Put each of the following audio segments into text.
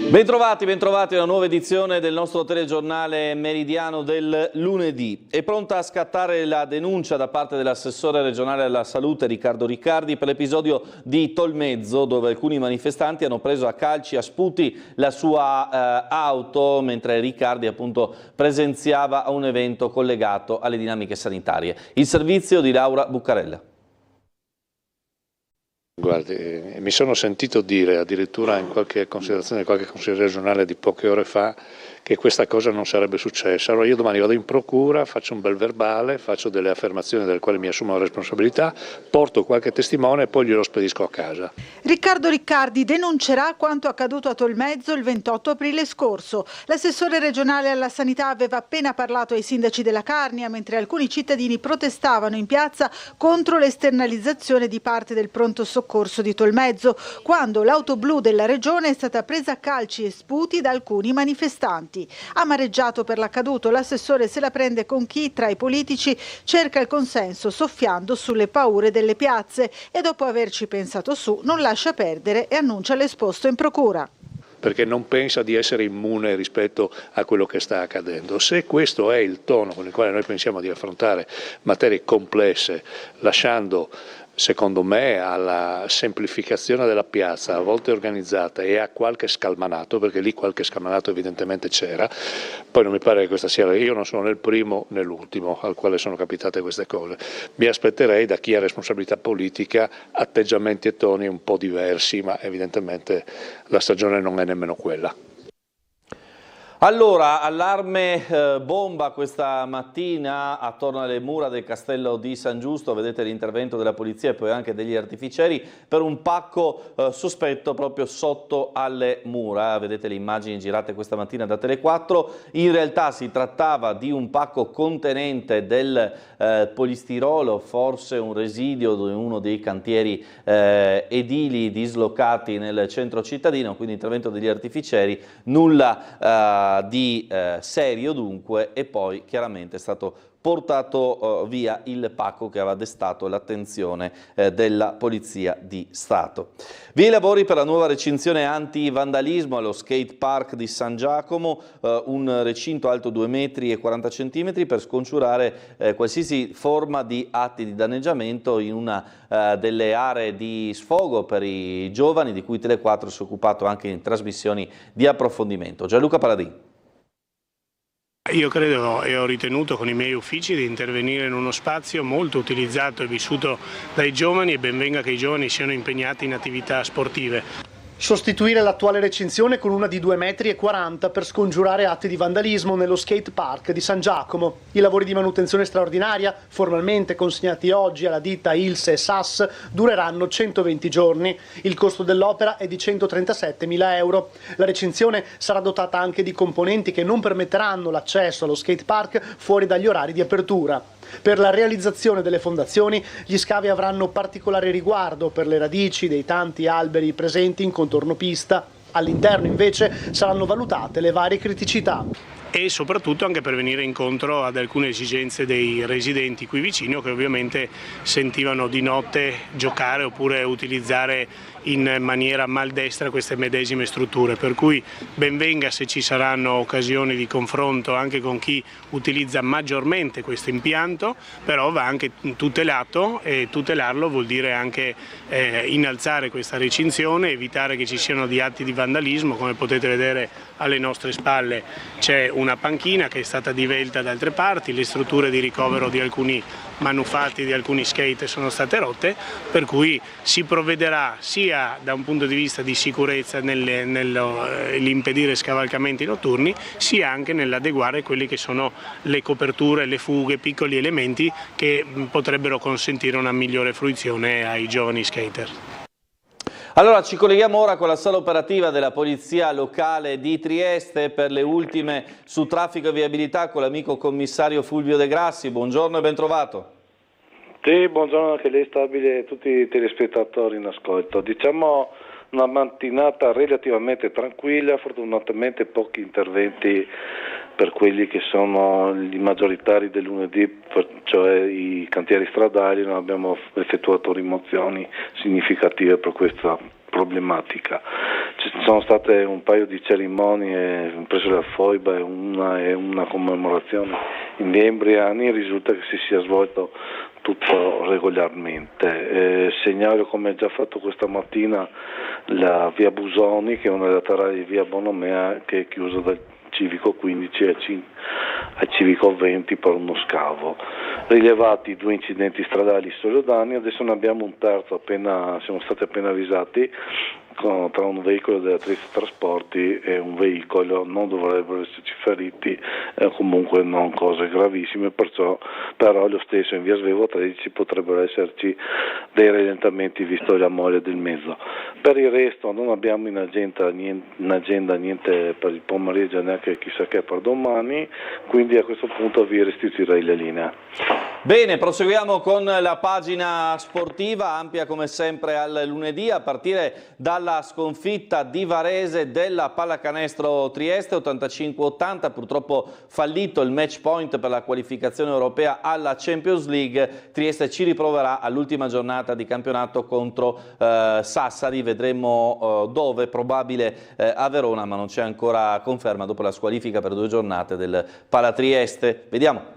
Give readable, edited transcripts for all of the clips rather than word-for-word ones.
Bentrovati a una nuova edizione del nostro telegiornale meridiano del lunedì. È pronta a scattare la denuncia da parte dell'assessore regionale alla salute Riccardo Riccardi per l'episodio di Tolmezzo, dove alcuni manifestanti hanno preso a calci e a sputi la sua auto mentre Riccardi appunto presenziava a un evento collegato alle dinamiche sanitarie. Il servizio di Laura Buccarella. Guardi, mi sono sentito dire addirittura in qualche considerazione di qualche consigliere regionale di poche ore fa che questa cosa non sarebbe successa. Allora io domani vado in procura, faccio un bel verbale, faccio delle affermazioni delle quali mi assumo la responsabilità, porto qualche testimone e poi glielo spedisco a casa. Riccardo Riccardi denuncerà quanto accaduto a Tolmezzo il 28 aprile scorso. L'assessore regionale alla sanità aveva appena parlato ai sindaci della Carnia, mentre alcuni cittadini protestavano in piazza contro l'esternalizzazione di parte del pronto soccorso di Tolmezzo, quando l'auto blu della regione è stata presa a calci e sputi da alcuni manifestanti. Amareggiato per l'accaduto, l'assessore se la prende con chi tra i politici cerca il consenso soffiando sulle paure delle piazze e dopo averci pensato su non lascia perdere e annuncia l'esposto in procura. Perché non pensa di essere immune rispetto a quello che sta accadendo. Se questo è il tono con il quale noi pensiamo di affrontare materie complesse, lasciando secondo me alla semplificazione della piazza, a volte organizzata, e a qualche scalmanato, perché lì qualche scalmanato evidentemente c'era, poi non mi pare che questa sia, io non sono né il primo né l'ultimo al quale sono capitate queste cose. Mi aspetterei da chi ha responsabilità politica atteggiamenti e toni un po' diversi, ma evidentemente la stagione non è nemmeno quella. Allora, allarme bomba questa mattina attorno alle mura del castello di San Giusto, vedete l'intervento della polizia e poi anche degli artificieri per un pacco sospetto proprio sotto alle mura, vedete le immagini girate questa mattina da Tele4, in realtà si trattava di un pacco contenente del polistirolo, forse un residio di uno dei cantieri edili dislocati nel centro cittadino, quindi intervento degli artificieri, nulla di serio dunque, e poi chiaramente è stato portato via il pacco che aveva destato l'attenzione della Polizia di Stato. Via i lavori per la nuova recinzione anti-vandalismo allo skate park di San Giacomo, un recinto alto 2,40 m per scongiurare qualsiasi forma di atti di danneggiamento in una delle aree di sfogo per i giovani di cui Tele4 si è occupato anche in trasmissioni di approfondimento. Gianluca Paladini. Io credo e ho ritenuto con i miei uffici di intervenire in uno spazio molto utilizzato e vissuto dai giovani, e ben venga che i giovani siano impegnati in attività sportive. Sostituire l'attuale recinzione con una di 2,40 m per scongiurare atti di vandalismo nello skate park di San Giacomo. I lavori di manutenzione straordinaria, formalmente consegnati oggi alla ditta Ilse e SAS, dureranno 120 giorni. Il costo dell'opera è di 137.000 euro. La recinzione sarà dotata anche di componenti che non permetteranno l'accesso allo skate park fuori dagli orari di apertura. Per la realizzazione delle fondazioni, gli scavi avranno particolare riguardo per le radici dei tanti alberi presenti in contorno pista. All'interno invece saranno valutate le varie criticità. E soprattutto anche per venire incontro ad alcune esigenze dei residenti qui vicino, che ovviamente sentivano di notte giocare oppure utilizzare in maniera maldestra queste medesime strutture, per cui ben venga se ci saranno occasioni di confronto anche con chi utilizza maggiormente questo impianto, però va anche tutelato, e tutelarlo vuol dire anche innalzare questa recinzione, evitare che ci siano di atti di vandalismo. Come potete vedere alle nostre spalle c'è una panchina che è stata divelta da altre parti, le strutture di ricovero di alcuni manufatti, di alcuni skate sono state rotte, per cui si provvederà sia da un punto di vista di sicurezza nell'impedire scavalcamenti notturni, sia anche nell'adeguare quelli che sono le coperture, le fughe, piccoli elementi che potrebbero consentire una migliore fruizione ai giovani skater. Allora ci colleghiamo ora con la sala operativa della Polizia Locale di Trieste per le ultime su traffico e viabilità con l'amico commissario Fulvio De Grassi. Buongiorno e ben trovato. Sì, buongiorno anche lei, stabile, e tutti i telespettatori in ascolto. Diciamo una mattinata relativamente tranquilla, fortunatamente pochi interventi per quelli che sono i maggioritari del lunedì, cioè i cantieri stradali. Non abbiamo effettuato rimozioni significative per questa problematica. sono state un paio di cerimonie presso la Foiba e una commemorazione in via Embriani. Risulta che si sia svolto tutto regolarmente. Segnalo, come già fatto questa mattina, la via Busoni, che è una laterale di via Bonomea, che è chiusa dal civico 15 al civico 20 per uno scavo. Rilevati 2 incidenti stradali stradali, adesso ne abbiamo un terzo, siamo stati appena avvisati, tra un veicolo della Trieste Trasporti e un veicolo. Non dovrebbero esserci feriti, comunque non cose gravissime, però lo stesso in via Svevo 13 potrebbero esserci dei rallentamenti visto la mole del mezzo. Per il resto non abbiamo in agenda niente per il pomeriggio, neanche chissà che per domani, quindi a questo punto vi restituirei la linea. Bene, proseguiamo con la pagina sportiva, ampia come sempre al lunedì, a partire dalla sconfitta di Varese della Pallacanestro Trieste, 85-80, purtroppo fallito il match point per la qualificazione europea alla Champions League. Trieste ci riproverà all'ultima giornata di campionato contro Sassari, vedremo dove, probabile a Verona, ma non c'è ancora conferma dopo la squalifica per 2 giornate del Palla Trieste. Vediamo.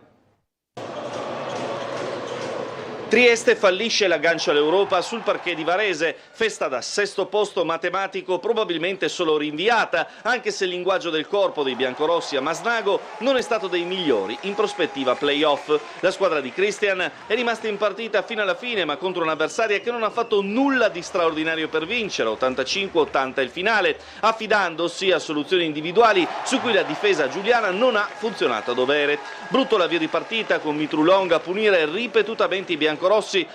Trieste fallisce l'aggancio all'Europa sul parquet di Varese, festa da 6° posto matematico probabilmente solo rinviata, anche se il linguaggio del corpo dei biancorossi a Masnago non è stato dei migliori in prospettiva play-off. La squadra di Christian è rimasta in partita fino alla fine, ma contro un'avversaria che non ha fatto nulla di straordinario per vincere, 85-80 il finale, affidandosi a soluzioni individuali su cui la difesa giuliana non ha funzionato a dovere. Brutto l'avvio di partita, con Mitrulong a punire ripetutamente i biancorossi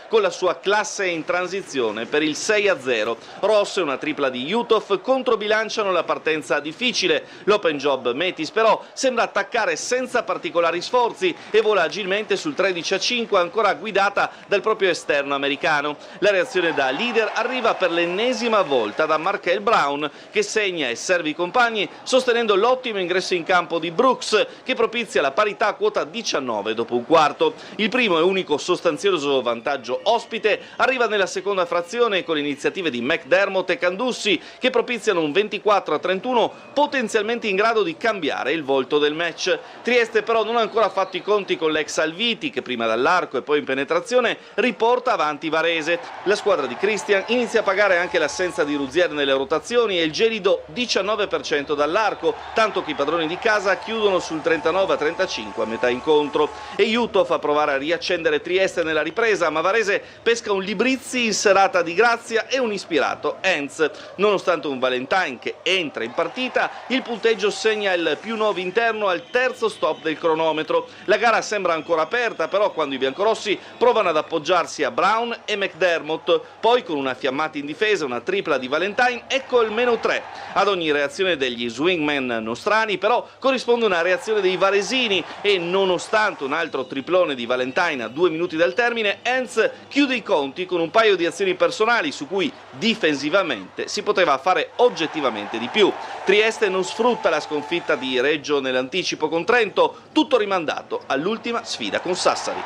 con la sua classe in transizione per il 6-0. Ross e una tripla di Jutov controbilanciano la partenza difficile. L'open job Metis però sembra attaccare senza particolari sforzi e vola agilmente sul 13-5, ancora guidata dal proprio esterno americano. La reazione da leader arriva per l'ennesima volta da Markel Brown, che segna e serve i compagni sostenendo l'ottimo ingresso in campo di Brooks, che propizia la parità a quota 19 dopo un quarto. Il primo e unico sostanzioso vantaggio ospite arriva nella seconda frazione con iniziative di McDermott e Candussi, che propiziano un 24-31 potenzialmente in grado di cambiare il volto del match. Trieste però non ha ancora fatto i conti con l'ex Alviti, che prima dall'arco e poi in penetrazione riporta avanti Varese. La squadra di Christian inizia a pagare anche l'assenza di Ruzier nelle rotazioni e il gelido 19% dall'arco, tanto che i padroni di casa chiudono sul 39-35 a metà incontro. E Jutov a provare a riaccendere Trieste nella ripresa, ma Varese pesca un Librizzi in serata di grazia e un ispirato Enz. Nonostante un Valentine che entra in partita, il punteggio segna il +9 interno al terzo stop del cronometro. La gara sembra ancora aperta, però quando i biancorossi provano ad appoggiarsi a Brown e McDermott, poi con una fiammata in difesa, una tripla di Valentine, ecco il -3. Ad ogni reazione degli swingman nostrani però corrisponde una reazione dei varesini e, nonostante un altro triplone di Valentine a 2 minuti dal termine, Enz chiude i conti con un paio di azioni personali su cui difensivamente si poteva fare oggettivamente di più. Trieste non sfrutta la sconfitta di Reggio nell'anticipo con Trento, tutto rimandato all'ultima sfida con Sassari.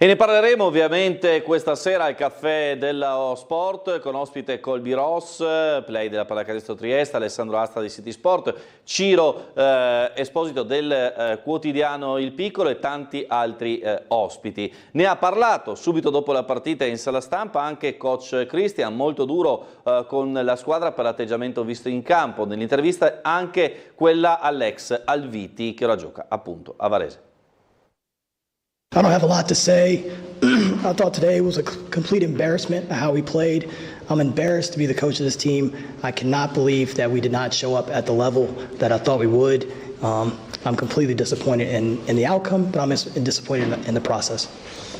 E ne parleremo ovviamente questa sera al Caffè dello Sport con ospite Colby Ross, play della Pallacanestro Trieste, Alessandro Asta di City Sport, Ciro Esposito del quotidiano Il Piccolo e tanti altri ospiti. Ne ha parlato subito dopo la partita in sala stampa anche coach Christian, molto duro con la squadra per l'atteggiamento visto in campo. Nell'intervista anche quella all'ex Alviti, che ora gioca appunto a Varese. I don't have a lot to say. I thought today was a complete embarrassment of how we played. I'm embarrassed to be the coach of this team. I cannot believe that we did not show up at the level that I thought we would. I'm completely disappointed in the outcome, but I'm disappointed in the process.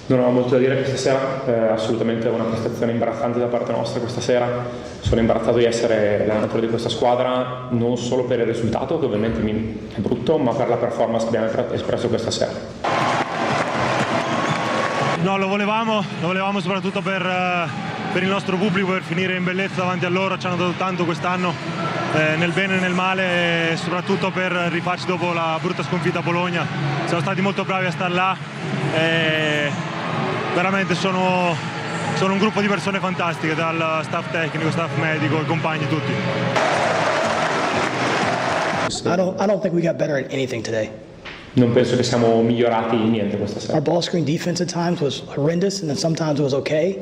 Non ho molto da dire questa sera, assolutamente una prestazione imbarazzante da parte nostra questa sera. Sono imbarazzato di essere l'allenatore di questa squadra, non solo per il risultato, che ovviamente è brutto, ma per la performance che abbiamo espresso questa sera. No, lo volevamo soprattutto per il nostro pubblico, per finire in bellezza davanti a loro. Ci hanno dato tanto quest'anno, nel bene e nel male, e soprattutto per rifarci dopo la brutta sconfitta a Bologna. Siamo stati molto bravi a star là e veramente sono sono un gruppo di persone fantastiche, dal staff tecnico, staff medico, i compagni, tutti. I don't think we got better at anything today. Non penso che siamo migliorati in niente questa sera. Our ball screen defense at times was horrendous, and then sometimes it was okay.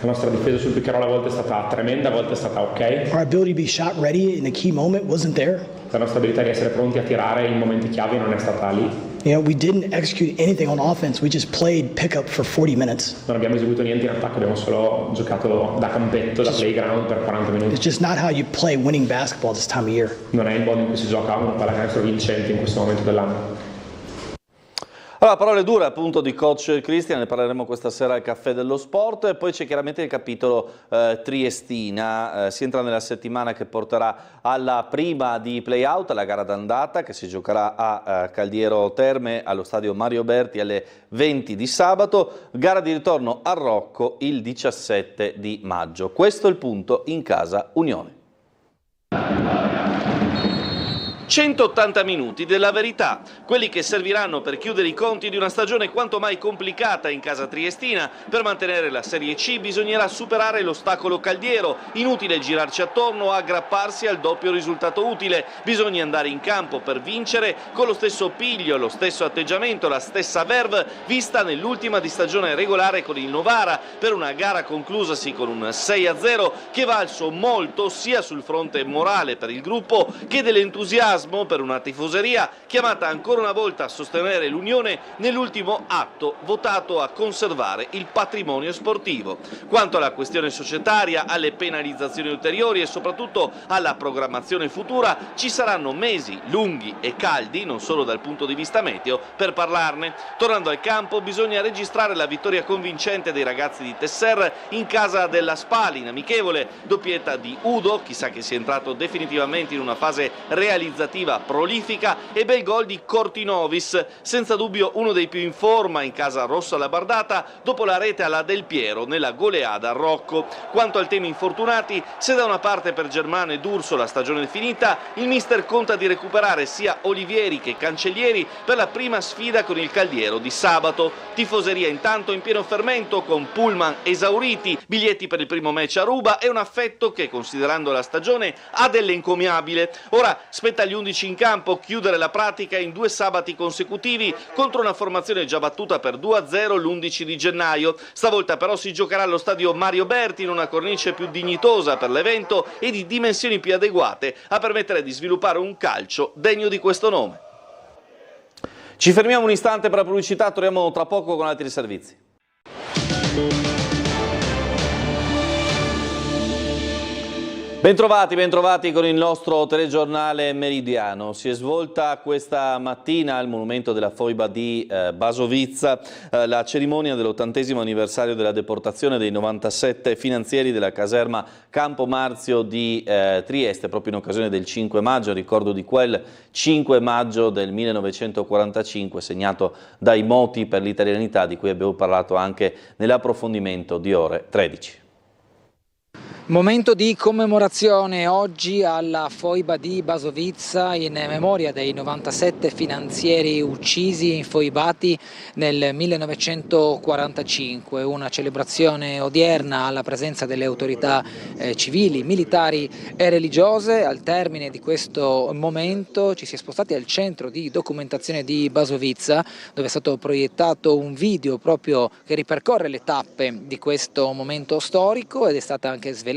La nostra difesa sul pick and roll a volte è stata tremenda, a volte è stata ok. Our ability to be shot ready in a key moment wasn't there. La nostra abilità di essere pronti a tirare in momenti chiave non è stata lì. You know, we didn't execute anything on offense. We just played pickup for 40 minutes. Non abbiamo eseguito niente in attacco, abbiamo solo giocato da campetto, da playground per 40 minuti. It's just not how you play winning basketball this time of year. Non è il modo in cui si gioca una pallacanestro vincente in questo momento dell'anno. Allora, parole dure appunto di coach Cristian, ne parleremo questa sera al Caffè dello Sport, e poi c'è chiaramente il capitolo Triestina. Si entra nella settimana che porterà alla prima di play-out, alla gara d'andata che si giocherà a Caldiero Terme allo stadio Mario Berti alle 20 di sabato, gara di ritorno a Rocco il 17 di maggio. Questo è il punto in casa Unione. 180 minuti della verità, quelli che serviranno per chiudere i conti di una stagione quanto mai complicata in casa triestina. Per mantenere la Serie C bisognerà superare l'ostacolo Caldiero, inutile girarci attorno o aggrapparsi al doppio risultato utile, bisogna andare in campo per vincere con lo stesso piglio, lo stesso atteggiamento, la stessa verve vista nell'ultima di stagione regolare con il Novara, per una gara conclusasi con un 6-0 che valso molto sia sul fronte morale per il gruppo che dell'entusiasmo per una tifoseria chiamata ancora una volta a sostenere l'Unione nell'ultimo atto votato a conservare il patrimonio sportivo. Quanto alla questione societaria, alle penalizzazioni ulteriori e soprattutto alla programmazione futura, ci saranno mesi lunghi e caldi, non solo dal punto di vista meteo, per parlarne. Tornando al campo, bisogna registrare la vittoria convincente dei ragazzi di Tesser in casa della Spal, in amichevole, doppietta di Udo, chissà che sia entrato definitivamente in una fase realizzativa prolifica, e bel gol di Cortinovis, senza dubbio uno dei più in forma in casa rossa labardata dopo la rete alla Del Piero nella goleada a Rocco. Quanto al tema infortunati, se da una parte per Germano e D'Urso la stagione è finita, il mister conta di recuperare sia Olivieri che Cancellieri per la prima sfida con il Caldiero di sabato. Tifoseria intanto in pieno fermento, con pullman esauriti, biglietti per il primo match a Ruba e un affetto che, considerando la stagione, ha dell'encomiabile. Ora spetta agli 11 in campo chiudere la pratica in 2 sabati consecutivi contro una formazione già battuta per 2-0 l'11 di gennaio. Stavolta però si giocherà allo stadio Mario Berti in una cornice più dignitosa per l'evento e di dimensioni più adeguate a permettere di sviluppare un calcio degno di questo nome. Ci fermiamo un istante per la pubblicità, torniamo tra poco con altri servizi. Bentrovati con il nostro telegiornale meridiano. Si è svolta questa mattina al monumento della foiba di Basovizza la cerimonia dell'80° anniversario della deportazione dei 97 finanzieri della caserma Campo Marzio di Trieste, proprio in occasione del 5 maggio, ricordo di quel 5 maggio del 1945, segnato dai moti per l'italianità di cui abbiamo parlato anche nell'approfondimento di ore 13. Momento di commemorazione oggi alla foiba di Basovizza in memoria dei 97 finanzieri uccisi e infoibati nel 1945, una celebrazione odierna alla presenza delle autorità civili, militari e religiose. Al termine di questo momento ci si è spostati al centro di documentazione di Basovizza, dove è stato proiettato un video proprio che ripercorre le tappe di questo momento storico, ed è stata anche svelata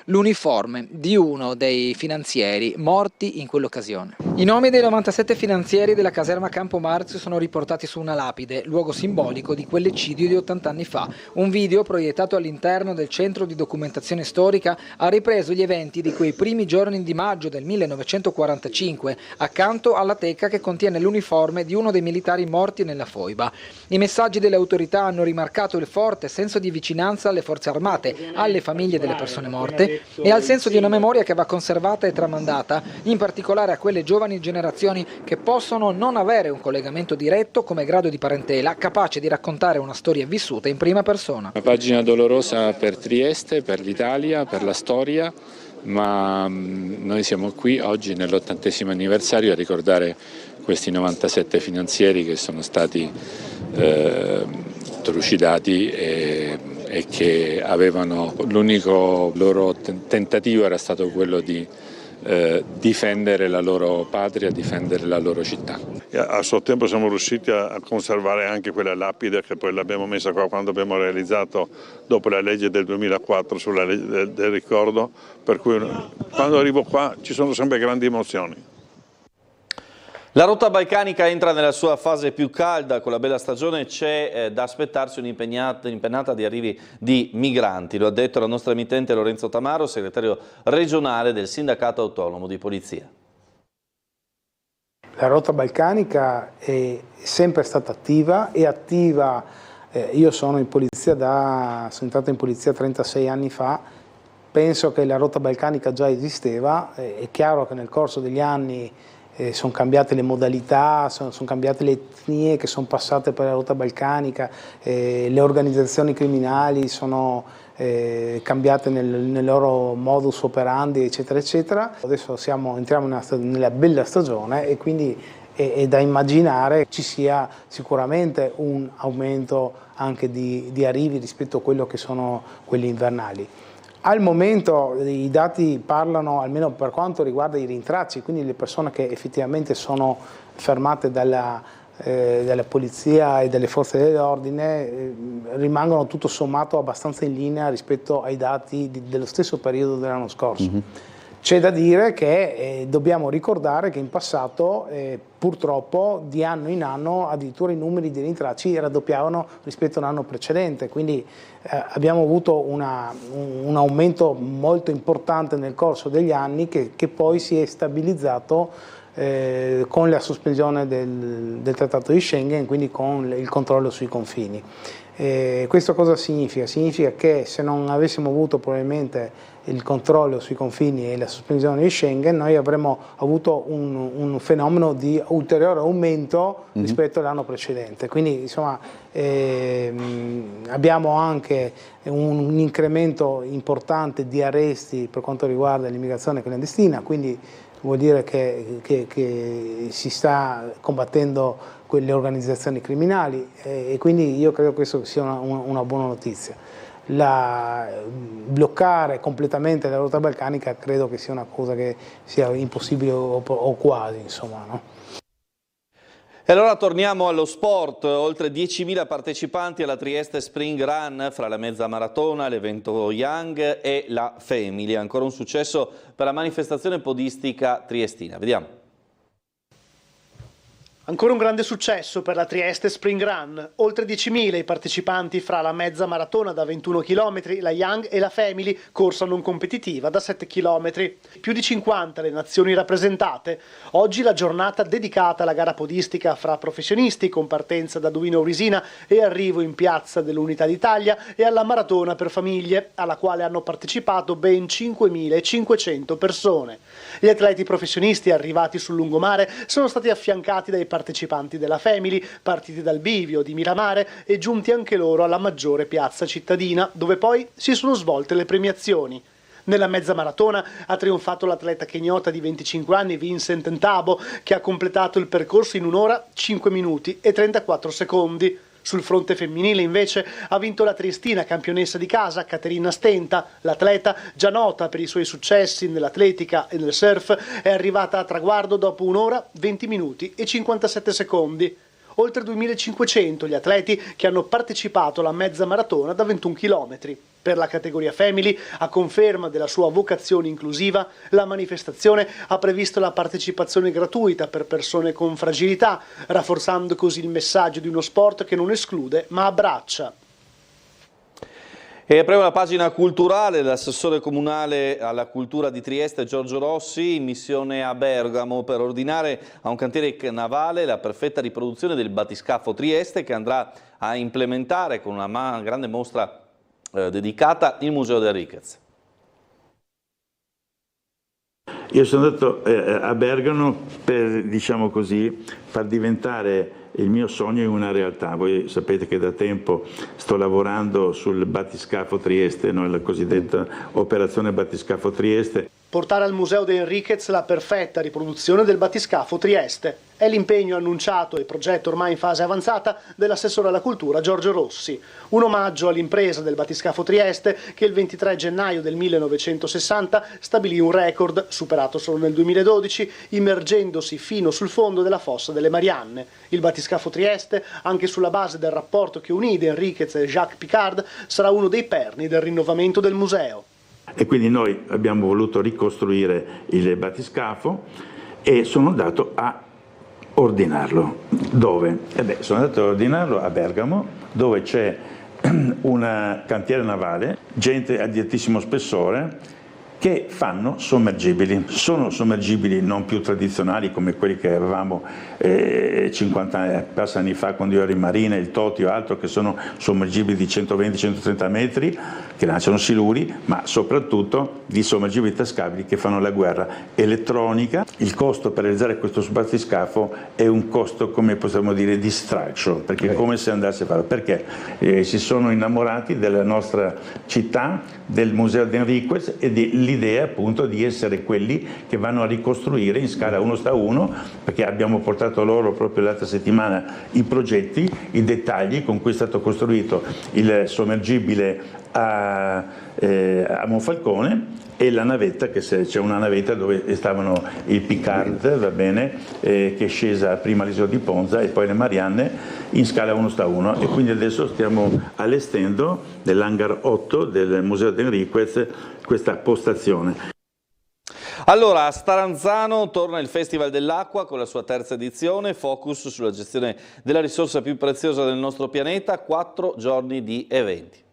l'uniforme di uno dei finanzieri morti in quell'occasione. I nomi dei 97 finanzieri della caserma Campo Marzio sono riportati su una lapide, luogo simbolico di quell'eccidio di 80 anni fa. Un video proiettato all'interno del centro di documentazione storica ha ripreso gli eventi di quei primi giorni di maggio del 1945, accanto alla teca che contiene l'uniforme di uno dei militari morti nella foiba. I messaggi delle autorità hanno rimarcato il forte senso di vicinanza alle forze armate, alle famiglie delle persone morte e al senso di una memoria che va conservata e tramandata, in particolare a quelle giovani generazioni che possono non avere un collegamento diretto come grado di parentela capace di raccontare una storia vissuta in prima persona. Una pagina dolorosa per Trieste, per l'Italia, per la storia, ma noi siamo qui oggi nell'80° anniversario a ricordare questi 97 finanzieri che sono stati trucidati e e che avevano, l'unico loro tentativo era stato quello di difendere la loro patria, difendere la loro città. A suo tempo siamo riusciti a conservare anche quella lapide che poi l'abbiamo messa qua quando abbiamo realizzato dopo la legge del 2004 sulla legge del ricordo, per cui quando arrivo qua ci sono sempre grandi emozioni. La rotta balcanica entra nella sua fase più calda, con la bella stagione c'è da aspettarsi un'impennata di arrivi di migranti, lo ha detto la nostra emittente Lorenzo Tamaro, segretario regionale del Sindacato Autonomo di Polizia. La rotta balcanica è sempre stata attiva, è attiva, io sono entrato in polizia 36 anni fa, penso che la rotta balcanica già esisteva, è chiaro che nel corso degli anni sono cambiate le modalità, sono cambiate le etnie che sono passate per la rotta balcanica, le organizzazioni criminali sono cambiate nel loro modus operandi, eccetera, eccetera. Adesso entriamo nella bella stagione e quindi è da immaginare ci sia sicuramente un aumento anche di arrivi rispetto a quello che sono quelli invernali. Al momento i dati parlano, almeno per quanto riguarda i rintracci, quindi le persone che effettivamente sono fermate dalla polizia e dalle forze dell'ordine, rimangono tutto sommato abbastanza in linea rispetto ai dati dello stesso periodo dell'anno scorso. C'è da dire che dobbiamo ricordare che in passato purtroppo di anno in anno addirittura i numeri di rintracci raddoppiavano rispetto all'anno precedente, quindi abbiamo avuto un aumento molto importante nel corso degli anni che poi si è stabilizzato con la sospensione del Trattato di Schengen, quindi con il controllo sui confini. Questo cosa significa? Significa che se non avessimo avuto probabilmente il controllo sui confini e la sospensione di Schengen, noi avremmo avuto un fenomeno di ulteriore aumento rispetto all'anno precedente. Quindi insomma abbiamo anche un incremento importante di arresti per quanto riguarda l'immigrazione clandestina, quindi vuol dire che si sta combattendo quelle organizzazioni criminali e quindi io credo che questo sia una buona notizia. Bloccare completamente la rotta balcanica credo che sia una cosa che sia impossibile o quasi, insomma, no? E allora torniamo allo sport, oltre 10.000 partecipanti alla Trieste Spring Run fra la mezza maratona, l'evento Young e la Family. Ancora un successo per la manifestazione podistica triestina. Vediamo. Ancora un grande successo per la Trieste Spring Run, oltre 10.000 i partecipanti fra la mezza maratona da 21 km, la Young e la Family, corsa non competitiva da 7 km. Più di 50 le nazioni rappresentate. Oggi la giornata dedicata alla gara podistica fra professionisti con partenza da Duino Aurisina e arrivo in piazza dell'Unità d'Italia e alla maratona per famiglie, alla quale hanno partecipato ben 5.500 persone. Gli atleti professionisti arrivati sul lungomare sono stati affiancati dai partecipanti della Family, partiti dal bivio di Miramare e giunti anche loro alla maggiore piazza cittadina, dove poi si sono svolte le premiazioni. Nella mezza maratona ha trionfato l'atleta kenyota di 25 anni Vincent Ntabo, che ha completato il percorso in 1 ora, 5 minuti e 34 secondi. Sul fronte femminile invece ha vinto la triestina campionessa di casa Caterina Stenta. L'atleta, già nota per i suoi successi nell'atletica e nel surf, è arrivata a traguardo dopo 1 ora, 20 minuti e 57 secondi. Oltre 2.500 gli atleti che hanno partecipato alla mezza maratona da 21 km. Per la categoria Family, a conferma della sua vocazione inclusiva, la manifestazione ha previsto la partecipazione gratuita per persone con fragilità, rafforzando così il messaggio di uno sport che non esclude ma abbraccia. E apriamo la pagina culturale. L'assessore comunale alla cultura di Trieste Giorgio Rossi in missione a Bergamo per ordinare a un cantiere navale la perfetta riproduzione del battiscafo Trieste che andrà a implementare con una grande mostra dedicata il Museo del Riquez. Io sono andato a Bergamo per, diciamo così, far diventare il mio sogno in una realtà. Voi sapete che da tempo sto lavorando sul battiscafo Trieste, no? La cosiddetta operazione battiscafo Trieste. Portare al Museo del Riquez la perfetta riproduzione del battiscafo Trieste. È l'impegno annunciato e progetto ormai in fase avanzata dell'assessore alla cultura Giorgio Rossi. Un omaggio all'impresa del battiscafo Trieste che il 23 gennaio del 1960 stabilì un record, superato solo nel 2012, immergendosi fino sul fondo della fossa delle Marianne. Il battiscafo Trieste, anche sulla base del rapporto che unì De Enriquez e Jacques Picard, sarà uno dei perni del rinnovamento del museo. E quindi noi abbiamo voluto ricostruire il battiscafo e sono andato a ordinarlo. Dove? Sono andato a ordinarlo a Bergamo, dove c'è un cantiere navale, gente di altissimo spessore, che fanno sommergibili. Sono sommergibili non più tradizionali come quelli che avevamo 50 anni fa quando io ero in Marina, il Toti o altro, che sono sommergibili di 120-130 metri, che lanciano siluri, ma soprattutto di sommergibili tascabili che fanno la guerra elettronica. Il costo per realizzare questo battiscafo è un costo, come possiamo dire, di straccio, perché è come se andasse a farlo. Perché si sono innamorati della nostra città, del Museo De Enriquez e l'idea appunto di essere quelli che vanno a ricostruire in scala 1:1, perché abbiamo portato loro proprio l'altra settimana i progetti, i dettagli con cui è stato costruito il sommergibile a Monfalcone e la navetta, che c'è una navetta dove stavano il Picard, va bene, che è scesa prima all'isola di Ponza e poi le Marianne in scala 1:1, e quindi adesso stiamo allestendo nell'hangar 8 del Museo De Enriquez questa postazione. Allora, a Staranzano torna il Festival dell'Acqua con la sua terza edizione, focus sulla gestione della risorsa più preziosa del nostro pianeta, 4 giorni di eventi.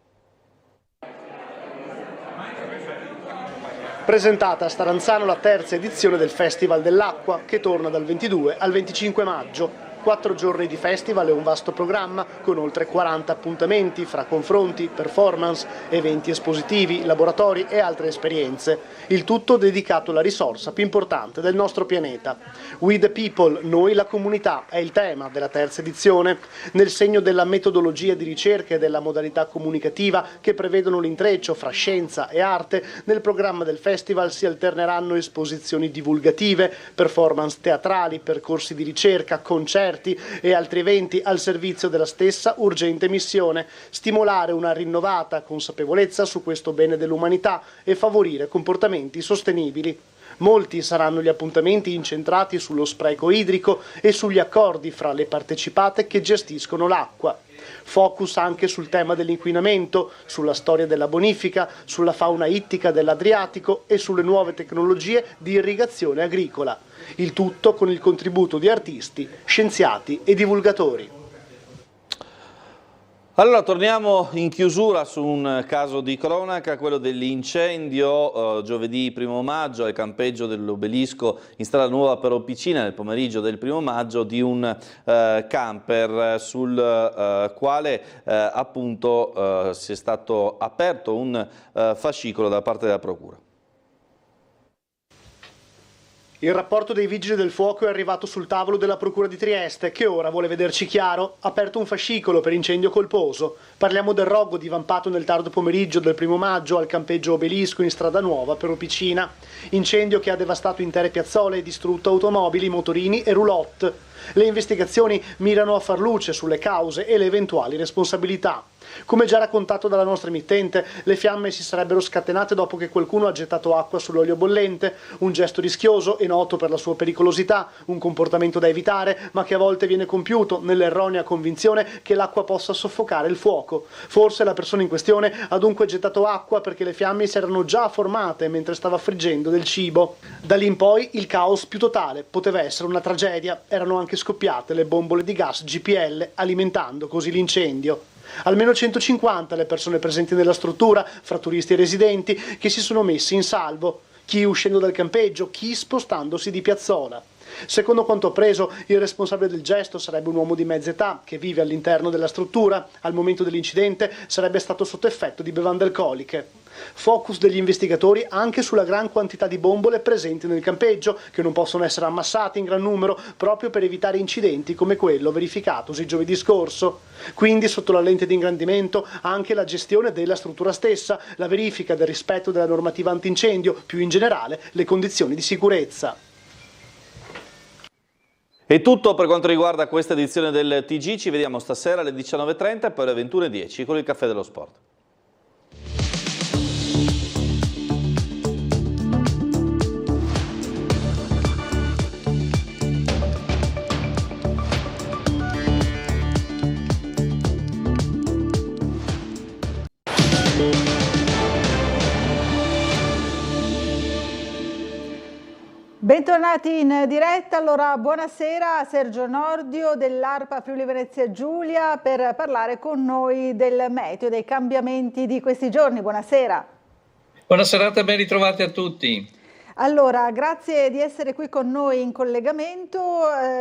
Presentata a Staranzano la terza edizione del Festival dell'Acqua, che torna dal 22 al 25 maggio. 4 giorni di festival e un vasto programma con oltre 40 appuntamenti fra confronti, performance, eventi espositivi, laboratori e altre esperienze. Il tutto dedicato alla risorsa più importante del nostro pianeta. We the People, noi la comunità, è il tema della terza edizione. Nel segno della metodologia di ricerca e della modalità comunicativa che prevedono l'intreccio fra scienza e arte, nel programma del festival si alterneranno esposizioni divulgative, performance teatrali, percorsi di ricerca, concerti e altri eventi al servizio della stessa urgente missione: stimolare una rinnovata consapevolezza su questo bene dell'umanità e favorire comportamenti sostenibili. Molti saranno gli appuntamenti incentrati sullo spreco idrico e sugli accordi fra le partecipate che gestiscono l'acqua. Focus anche sul tema dell'inquinamento, sulla storia della bonifica, sulla fauna ittica dell'Adriatico e sulle nuove tecnologie di irrigazione agricola. Il tutto con il contributo di artisti, scienziati e divulgatori. Allora torniamo in chiusura su un caso di cronaca, quello dell'incendio giovedì 1 maggio al campeggio dell'Obelisco in strada Nuova Peropicina nel pomeriggio del 1 maggio di un camper sul quale appunto si è stato aperto un fascicolo da parte della Procura. Il rapporto dei Vigili del Fuoco è arrivato sul tavolo della Procura di Trieste, che ora vuole vederci chiaro. Ha aperto un fascicolo per incendio colposo. Parliamo del rogo divampato nel tardo pomeriggio del 1 maggio al campeggio Obelisco in strada Nuova Peropicina. Incendio che ha devastato intere piazzole e distrutto automobili, motorini e roulotte. Le investigazioni mirano a far luce sulle cause e le eventuali responsabilità. Come già raccontato dalla nostra emittente, le fiamme si sarebbero scatenate dopo che qualcuno ha gettato acqua sull'olio bollente, un gesto rischioso e noto per la sua pericolosità, un comportamento da evitare, ma che a volte viene compiuto nell'erronea convinzione che l'acqua possa soffocare il fuoco. Forse la persona in questione ha dunque gettato acqua perché le fiamme si erano già formate mentre stava friggendo del cibo. Da lì in poi il caos più totale, poteva essere una tragedia, erano anche scoppiate le bombole di gas GPL, alimentando così l'incendio. Almeno 150 le persone presenti nella struttura, fra turisti e residenti, che si sono messi in salvo, chi uscendo dal campeggio, chi spostandosi di piazzola. Secondo quanto appreso, il responsabile del gesto sarebbe un uomo di mezza età che vive all'interno della struttura. Al momento dell'incidente sarebbe stato sotto effetto di bevande alcoliche. Focus degli investigatori anche sulla gran quantità di bombole presenti nel campeggio, che non possono essere ammassate in gran numero proprio per evitare incidenti come quello verificatosi giovedì scorso. Quindi sotto la lente di ingrandimento anche la gestione della struttura stessa, la verifica del rispetto della normativa antincendio, più in generale le condizioni di sicurezza. È tutto per quanto riguarda questa edizione del TG, ci vediamo stasera alle 19:30 e poi alle 21:10 con il Caffè dello Sport. Bentornati in diretta, allora buonasera a Sergio Nordio dell'ARPA Friuli Venezia Giulia per parlare con noi del meteo, dei cambiamenti di questi giorni. Buonasera. Buona serata, ben ritrovati a tutti. Allora, grazie di essere qui con noi in collegamento.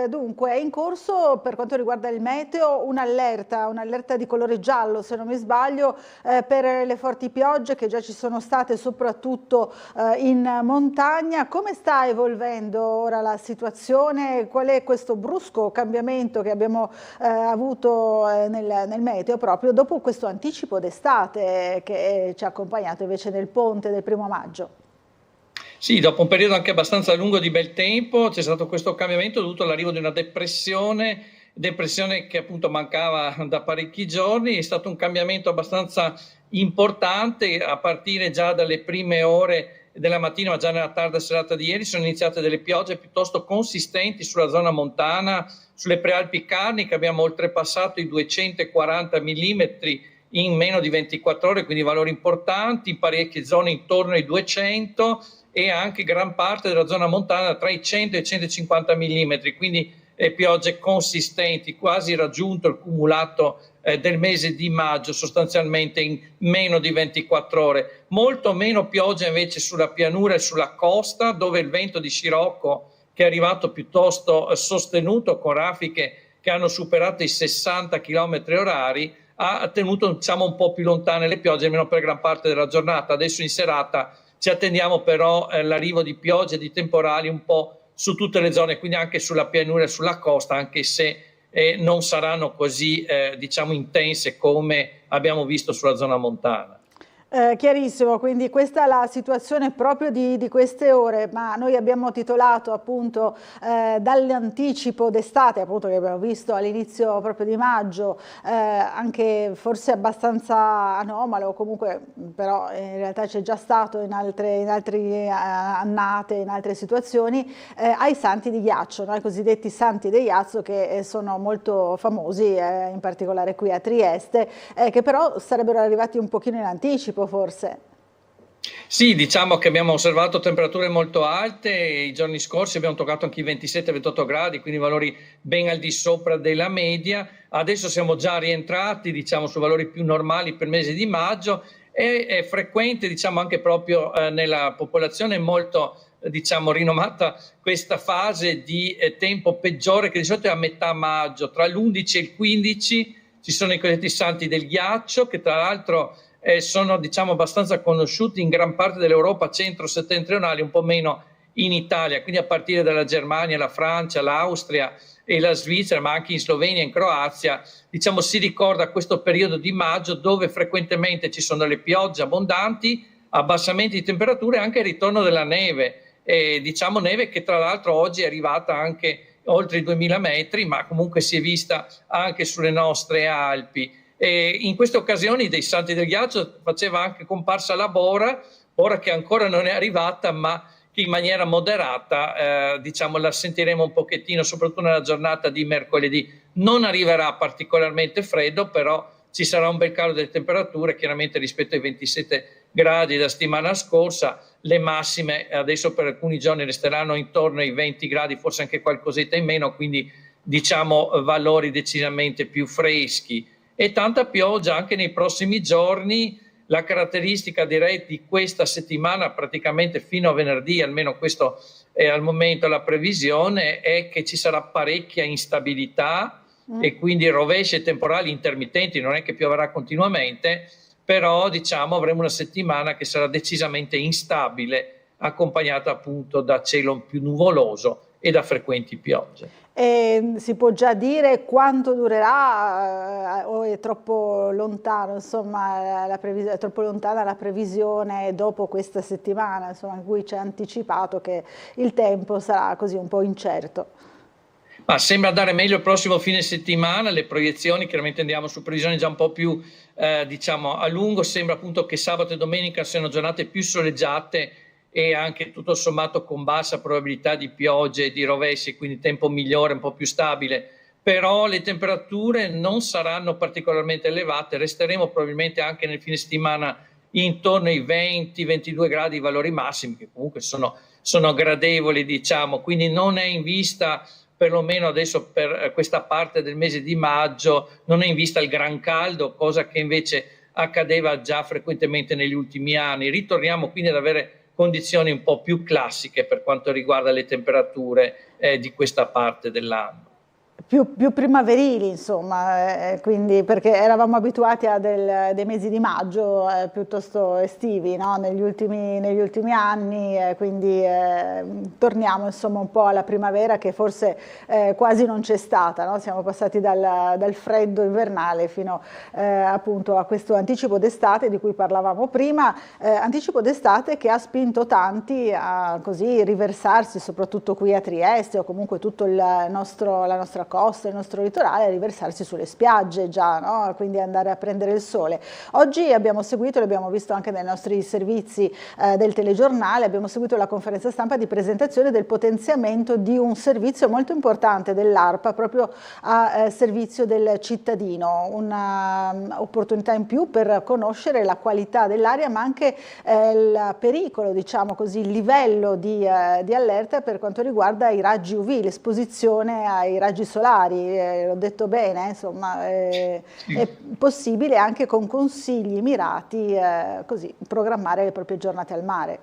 Dunque, è in corso per quanto riguarda il meteo un'allerta di colore giallo, se non mi sbaglio, per le forti piogge che già ci sono state soprattutto in montagna. Come sta evolvendo ora la situazione? Qual è questo brusco cambiamento che abbiamo avuto nel meteo proprio dopo questo anticipo d'estate che ci ha accompagnato invece nel ponte del 1° maggio? Sì, dopo un periodo anche abbastanza lungo di bel tempo c'è stato questo cambiamento dovuto all'arrivo di una depressione che appunto mancava da parecchi giorni. È stato un cambiamento abbastanza importante a partire già dalle prime ore della mattina, ma già nella tarda serata di ieri sono iniziate delle piogge piuttosto consistenti sulla zona montana, sulle prealpi Carniche. Abbiamo oltrepassato i 240 mm in meno di 24 ore, quindi valori importanti, in parecchie zone intorno ai 200 e anche gran parte della zona montana tra i 100 e i 150 mm, quindi piogge consistenti, quasi raggiunto il cumulato del mese di maggio sostanzialmente in meno di 24 ore. Molto meno pioggia invece sulla pianura e sulla costa, dove il vento di scirocco, che è arrivato piuttosto sostenuto con raffiche che hanno superato i 60 km/h, ha tenuto un po' più lontane le piogge, almeno per gran parte della giornata. Adesso in serata ci attendiamo però l'arrivo di piogge e di temporali un po' su tutte le zone, quindi anche sulla pianura e sulla costa, anche se non saranno così intense come abbiamo visto sulla zona montana. Chiarissimo, quindi questa è la situazione proprio di queste ore, ma noi abbiamo titolato appunto dall'anticipo d'estate, appunto, che abbiamo visto all'inizio proprio di maggio, anche forse abbastanza anomalo, o comunque però in realtà c'è già stato in altre annate, in altre situazioni, ai santi di ghiaccio, no? I cosiddetti santi di ghiaccio, che sono molto famosi, in particolare qui a Trieste, che però sarebbero arrivati un pochino in anticipo forse. Sì, diciamo che abbiamo osservato temperature molto alte, i giorni scorsi abbiamo toccato anche i 27-28 gradi, quindi valori ben al di sopra della media. Adesso siamo già rientrati su valori più normali per il mese di maggio. È frequente anche proprio nella popolazione molto rinomata questa fase di tempo peggiore, che di solito è a metà maggio, tra l'11 e il 15 ci sono i cosiddetti santi del ghiaccio, che tra l'altro sono abbastanza conosciuti in gran parte dell'Europa centro-settentrionale, un po' meno in Italia, quindi a partire dalla Germania, la Francia, l'Austria e la Svizzera, ma anche in Slovenia e in Croazia, si ricorda questo periodo di maggio dove frequentemente ci sono delle piogge abbondanti, abbassamenti di temperature e anche il ritorno della neve, neve che tra l'altro oggi è arrivata anche oltre i 2000 metri, ma comunque si è vista anche sulle nostre Alpi. E in queste occasioni dei santi del ghiaccio faceva anche comparsa la bora che ancora non è arrivata, ma che in maniera moderata la sentiremo un pochettino, soprattutto nella giornata di mercoledì. Non arriverà particolarmente freddo, però ci sarà un bel calo delle temperature, chiaramente rispetto ai 27 gradi della settimana scorsa. Le massime adesso per alcuni giorni resteranno intorno ai 20 gradi, forse anche qualcosetta in meno, quindi valori decisamente più freschi. E tanta pioggia anche nei prossimi giorni. La caratteristica direi di questa settimana, praticamente fino a venerdì, almeno questo è al momento la previsione, è che ci sarà parecchia instabilità e quindi rovesci e temporali intermittenti. Non è che pioverà continuamente, però avremo una settimana che sarà decisamente instabile, accompagnata appunto da cielo più nuvoloso e da frequenti piogge. E si può già dire quanto durerà o è troppo lontano, è troppo lontana la previsione dopo questa settimana, in cui ci ha anticipato che il tempo sarà così un po' incerto? Ma sembra andare meglio il prossimo fine settimana, le proiezioni chiaramente andiamo su previsioni già un po' più diciamo a lungo, sembra appunto che sabato e domenica siano giornate più soleggiate e anche tutto sommato con bassa probabilità di piogge e di rovesci, quindi tempo migliore, un po' più stabile, però le temperature non saranno particolarmente elevate, resteremo probabilmente anche nel fine settimana intorno ai 20-22 gradi i valori massimi, che comunque sono gradevoli, diciamo, quindi non è in vista, perlomeno adesso per questa parte del mese di maggio, non è in vista il gran caldo, cosa che invece accadeva già frequentemente negli ultimi anni. Ritorniamo quindi ad avere condizioni un po' più classiche per quanto riguarda le temperature di questa parte dell'anno. Più primaverili, insomma, quindi, perché eravamo abituati a dei mesi di maggio piuttosto estivi, no? negli ultimi anni, quindi torniamo insomma un po' alla primavera che forse quasi non c'è stata, no? Siamo passati dal freddo invernale fino appunto a questo anticipo d'estate di cui parlavamo prima, anticipo d'estate che ha spinto tanti a così riversarsi, soprattutto qui a Trieste o comunque tutto la nostra costa, il nostro litorale, a riversarsi sulle spiagge già, no? Quindi andare a prendere il sole. Oggi abbiamo seguito, l'abbiamo visto anche nei nostri servizi del telegiornale, abbiamo seguito la conferenza stampa di presentazione del potenziamento di un servizio molto importante dell'ARPA proprio a servizio del cittadino, un'opportunità in più per conoscere la qualità dell'aria ma anche il pericolo, diciamo così, il livello di allerta per quanto riguarda i raggi UV, l'esposizione ai raggi solari, l'ho detto bene, insomma, è possibile anche con consigli mirati così programmare le proprie giornate al mare.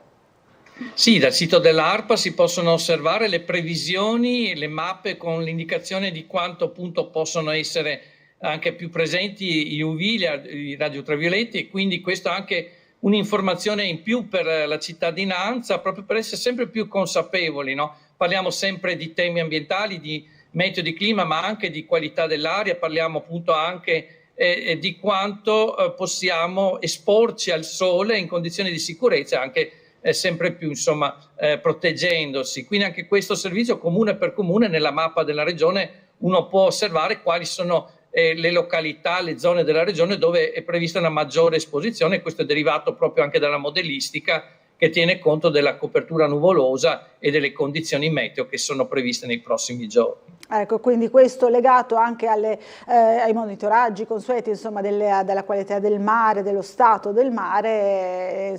Sì, dal sito dell'ARPA si possono osservare le previsioni, le mappe con l'indicazione di quanto appunto possono essere anche più presenti gli UV, i raggi ultravioletti, e quindi questo è anche un'informazione in più per la cittadinanza, proprio per essere sempre più consapevoli, no? Parliamo sempre di temi ambientali, di meteo, di clima, ma anche di qualità dell'aria, parliamo appunto anche di quanto possiamo esporci al sole in condizioni di sicurezza, anche sempre più insomma proteggendosi. Quindi anche questo servizio comune per comune nella mappa della regione uno può osservare quali sono le località, le zone della regione dove è prevista una maggiore esposizione. Questo è derivato proprio anche dalla modellistica che tiene conto della copertura nuvolosa e delle condizioni meteo che sono previste nei prossimi giorni. Ecco, quindi questo legato anche ai monitoraggi consueti, insomma, della qualità del mare, dello stato del mare,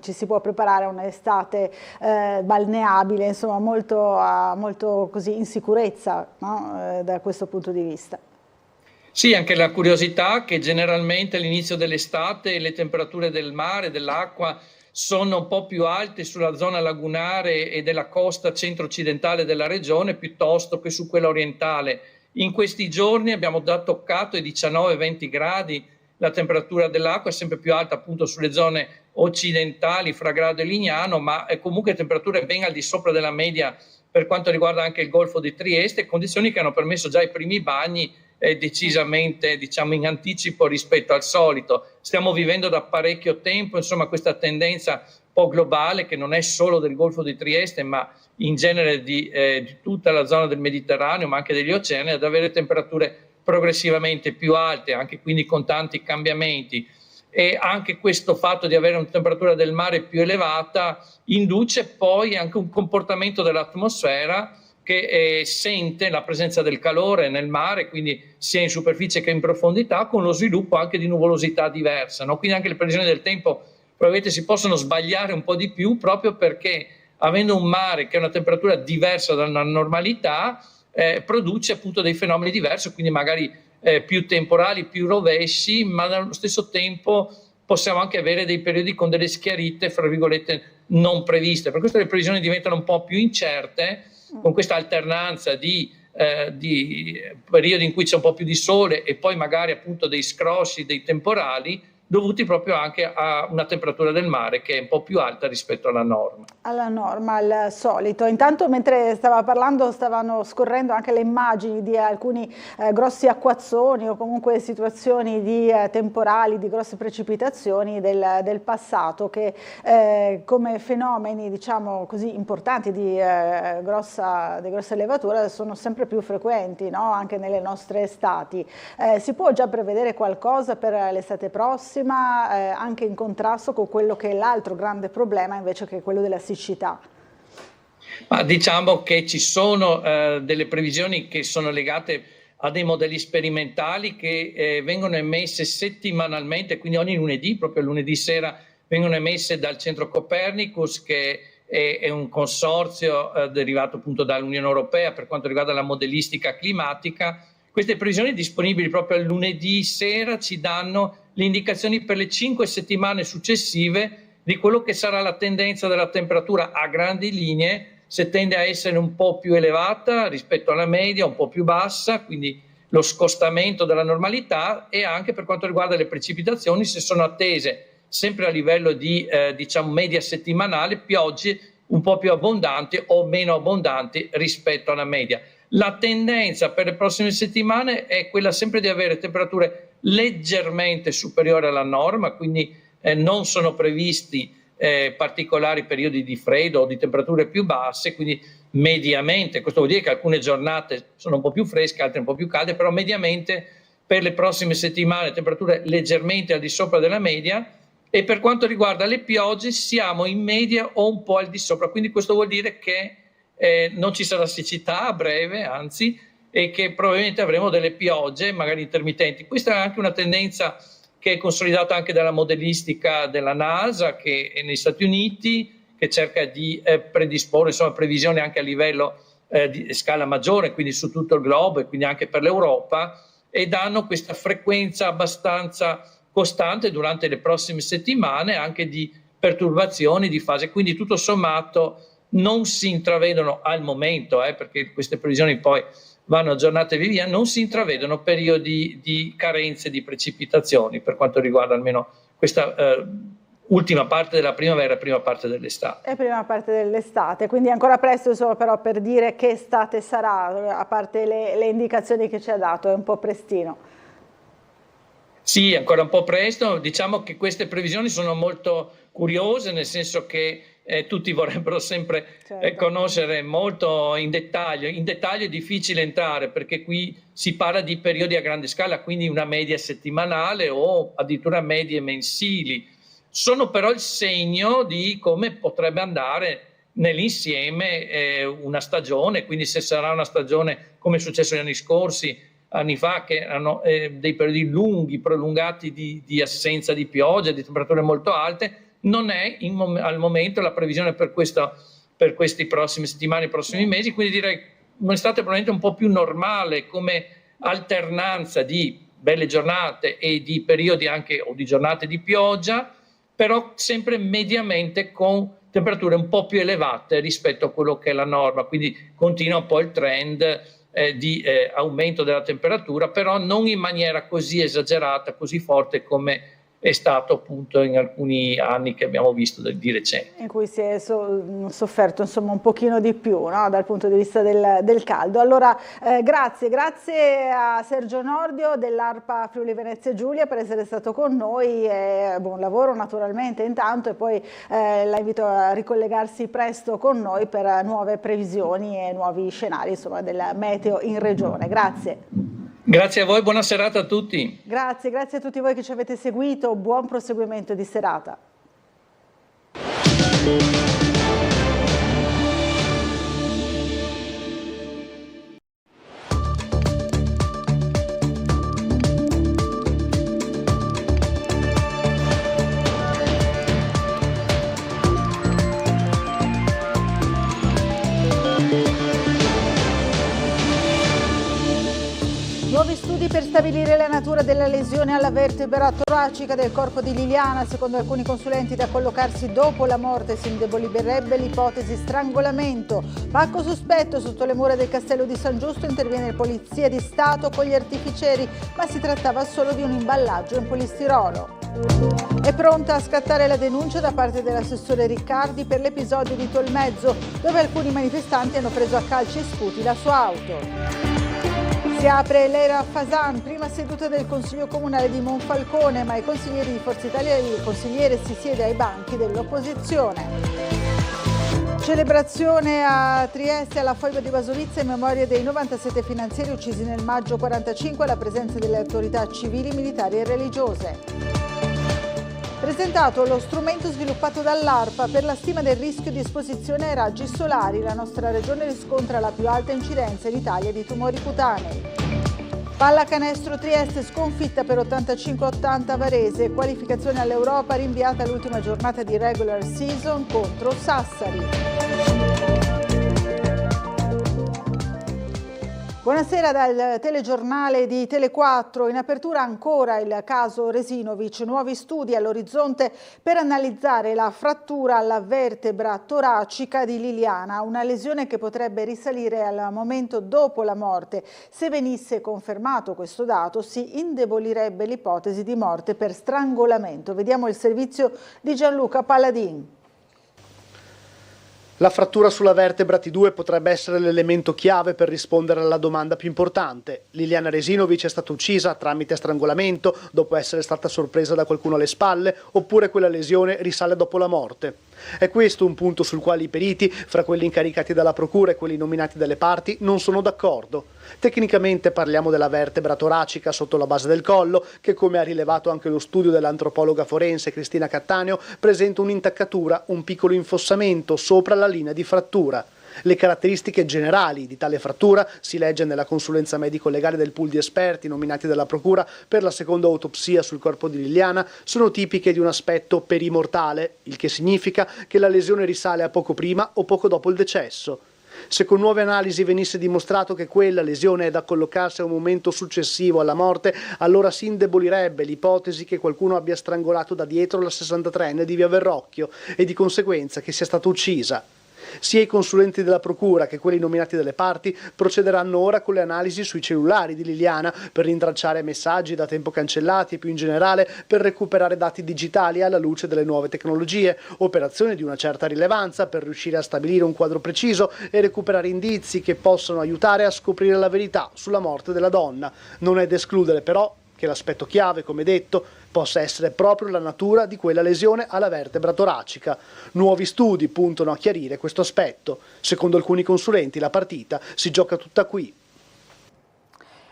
ci si può preparare a un'estate balneabile, insomma, molto così in sicurezza, no? Da questo punto di vista. Sì, anche la curiosità che generalmente all'inizio dell'estate le temperature del mare, dell'acqua, sono un po' più alte sulla zona lagunare e della costa centro-occidentale della regione piuttosto che su quella orientale. In questi giorni abbiamo già toccato i 19-20 gradi, la temperatura dell'acqua è sempre più alta appunto sulle zone occidentali, fra Grado e Lignano, ma è comunque temperature ben al di sopra della media per quanto riguarda anche il Golfo di Trieste, condizioni che hanno permesso già i primi bagni decisamente, diciamo, in anticipo rispetto al solito. Stiamo vivendo da parecchio tempo, insomma, questa tendenza un po' globale che non è solo del Golfo di Trieste, ma in genere di tutta la zona del Mediterraneo, ma anche degli oceani, ad avere temperature progressivamente più alte, anche quindi con tanti cambiamenti. E anche questo fatto di avere una temperatura del mare più elevata induce poi anche un comportamento dell'atmosfera che sente la presenza del calore nel mare, quindi sia in superficie che in profondità, con lo sviluppo anche di nuvolosità diversa, no? Quindi anche le previsioni del tempo probabilmente si possono sbagliare un po' di più, proprio perché avendo un mare che ha una temperatura diversa dalla normalità, produce appunto dei fenomeni diversi, quindi magari più temporali, più rovesci, ma allo stesso tempo possiamo anche avere dei periodi con delle schiarite, fra virgolette, non previste. Per questo le previsioni diventano un po' più incerte, con questa alternanza di periodi in cui c'è un po' più di sole e poi magari appunto dei scrosci, dei temporali, dovuti proprio anche a una temperatura del mare che è un po' più alta rispetto alla norma. Alla norma, al solito. Intanto mentre stava parlando stavano scorrendo anche le immagini di alcuni grossi acquazzoni o comunque situazioni di temporali, di grosse precipitazioni del passato che come fenomeni diciamo così importanti di grossa levatura sono sempre più frequenti, no? Anche nelle nostre estati. Si può già prevedere qualcosa per l'estate prossima? Anche in contrasto con quello che è l'altro grande problema invece che è quello della siccità. Ma diciamo che ci sono delle previsioni che sono legate a dei modelli sperimentali che vengono emesse settimanalmente, quindi ogni lunedì, proprio lunedì sera, vengono emesse dal Centro Copernicus, che è un consorzio derivato appunto dall'Unione Europea per quanto riguarda la modellistica climatica. Queste previsioni disponibili proprio al lunedì sera ci danno le indicazioni per le 5 settimane successive di quello che sarà la tendenza della temperatura a grandi linee, se tende a essere un po' più elevata rispetto alla media, un po' più bassa, quindi lo scostamento della normalità, e anche per quanto riguarda le precipitazioni, se sono attese sempre a livello di diciamo media settimanale, piogge un po' più abbondanti o meno abbondanti rispetto alla media. La tendenza per le prossime settimane è quella sempre di avere temperature leggermente superiori alla norma, quindi non sono previsti particolari periodi di freddo o di temperature più basse, quindi mediamente, questo vuol dire che alcune giornate sono un po' più fresche, altre un po' più calde, però mediamente per le prossime settimane temperature leggermente al di sopra della media, e per quanto riguarda le piogge siamo in media o un po' al di sopra, quindi questo vuol dire che non ci sarà siccità a breve, anzi, e che probabilmente avremo delle piogge magari intermittenti. Questa è anche una tendenza che è consolidata anche dalla modellistica della NASA, che è negli Stati Uniti, che cerca di predisporre insomma, previsioni anche a livello di scala maggiore, quindi su tutto il globo e quindi anche per l'Europa, e danno questa frequenza abbastanza costante durante le prossime settimane anche di perturbazioni di fase, quindi tutto sommato non si intravedono al momento, perché queste previsioni poi vanno aggiornate via, non si intravedono periodi di carenze di precipitazioni per quanto riguarda almeno questa ultima parte della primavera e prima parte dell'estate. E prima parte dell'estate, quindi è ancora presto insomma, però per dire che estate sarà, a parte le indicazioni che ci ha dato, è un po' prestino. Sì, ancora un po' presto, diciamo che queste previsioni sono molto curiose, nel senso che tutti vorrebbero sempre conoscere molto in dettaglio. In dettaglio è difficile entrare perché qui si parla di periodi a grande scala, quindi una media settimanale o addirittura medie mensili. Sono però il segno di come potrebbe andare nell'insieme una stagione, quindi se sarà una stagione come è successo negli anni scorsi, anni fa, che hanno dei periodi lunghi, prolungati di assenza di pioggia, di temperature molto alte. Non è al momento la previsione per questi prossimi settimane, i prossimi mesi, quindi direi un'estate probabilmente un po' più normale come alternanza di belle giornate e di periodi anche o di giornate di pioggia, però sempre mediamente con temperature un po' più elevate rispetto a quello che è la norma, quindi continua un po' il trend di aumento della temperatura, però non in maniera così esagerata, così forte come è stato appunto in alcuni anni che abbiamo visto di recente. In cui si è sofferto insomma un pochino di più, no? Dal punto di vista del caldo. Allora grazie a Sergio Nordio dell'ARPA Friuli Venezia Giulia per essere stato con noi, buon lavoro naturalmente intanto, e poi la invito a ricollegarsi presto con noi per nuove previsioni e nuovi scenari insomma del meteo in regione. Grazie. Grazie a voi, buona serata a tutti. Grazie a tutti voi che ci avete seguito, buon proseguimento di serata. Nuovi studi per stabilire la natura della lesione alla vertebra toracica del corpo di Liliana. Secondo alcuni consulenti da collocarsi dopo la morte si indebolirebbe l'ipotesi strangolamento. Pacco sospetto sotto le mura del castello di San Giusto, interviene Polizia di Stato con gli artificieri, ma si trattava solo di un imballaggio in polistirolo. È pronta a scattare la denuncia da parte dell'assessore Riccardi per l'episodio di Tolmezzo, dove alcuni manifestanti hanno preso a calci e sputi la sua auto. Si apre l'era Fasan, prima seduta del Consiglio Comunale di Monfalcone, ma i consiglieri di Forza Italia e il consigliere si siede ai banchi dell'opposizione. Celebrazione a Trieste alla foiba di Basovizza in memoria dei 97 finanzieri uccisi nel maggio 45 alla presenza delle autorità civili, militari e religiose. Presentato lo strumento sviluppato dall'ARPA per la stima del rischio di esposizione ai raggi solari. La nostra regione riscontra la più alta incidenza in Italia di tumori cutanei. Pallacanestro Trieste sconfitta per 85-80 Varese. Qualificazione all'Europa rinviata all'ultima giornata di regular season contro Sassari. Buonasera dal telegiornale di Tele4. In apertura ancora il caso Resinovic, nuovi studi all'orizzonte per analizzare la frattura alla vertebra toracica di Liliana, una lesione che potrebbe risalire al momento dopo la morte. Se venisse confermato questo dato, si indebolirebbe l'ipotesi di morte per strangolamento. Vediamo il servizio di Gianluca Palladin. La frattura sulla vertebra T2 potrebbe essere l'elemento chiave per rispondere alla domanda più importante. Liliana Resinovic è stata uccisa tramite strangolamento dopo essere stata sorpresa da qualcuno alle spalle, oppure quella lesione risale dopo la morte? È questo un punto sul quale i periti, fra quelli incaricati dalla procura e quelli nominati dalle parti, non sono d'accordo. Tecnicamente parliamo della vertebra toracica sotto la base del collo, che, come ha rilevato anche lo studio dell'antropologa forense Cristina Cattaneo, presenta un'intaccatura, un piccolo infossamento sopra la linea di frattura. Le caratteristiche generali di tale frattura, si legge nella consulenza medico-legale del pool di esperti nominati dalla procura per la seconda autopsia sul corpo di Liliana, sono tipiche di un aspetto perimortale, il che significa che la lesione risale a poco prima o poco dopo il decesso. Se con nuove analisi venisse dimostrato che quella lesione è da collocarsi a un momento successivo alla morte, allora si indebolirebbe l'ipotesi che qualcuno abbia strangolato da dietro la 63enne di Via Verrocchio e di conseguenza che sia stata uccisa. Sia i consulenti della procura che quelli nominati dalle parti procederanno ora con le analisi sui cellulari di Liliana per rintracciare messaggi da tempo cancellati e più in generale per recuperare dati digitali alla luce delle nuove tecnologie, operazioni di una certa rilevanza per riuscire a stabilire un quadro preciso e recuperare indizi che possono aiutare a scoprire la verità sulla morte della donna. Non è da escludere però che l'aspetto chiave, come detto, possa essere proprio la natura di quella lesione alla vertebra toracica. Nuovi studi puntano a chiarire questo aspetto. Secondo alcuni consulenti la partita si gioca tutta qui.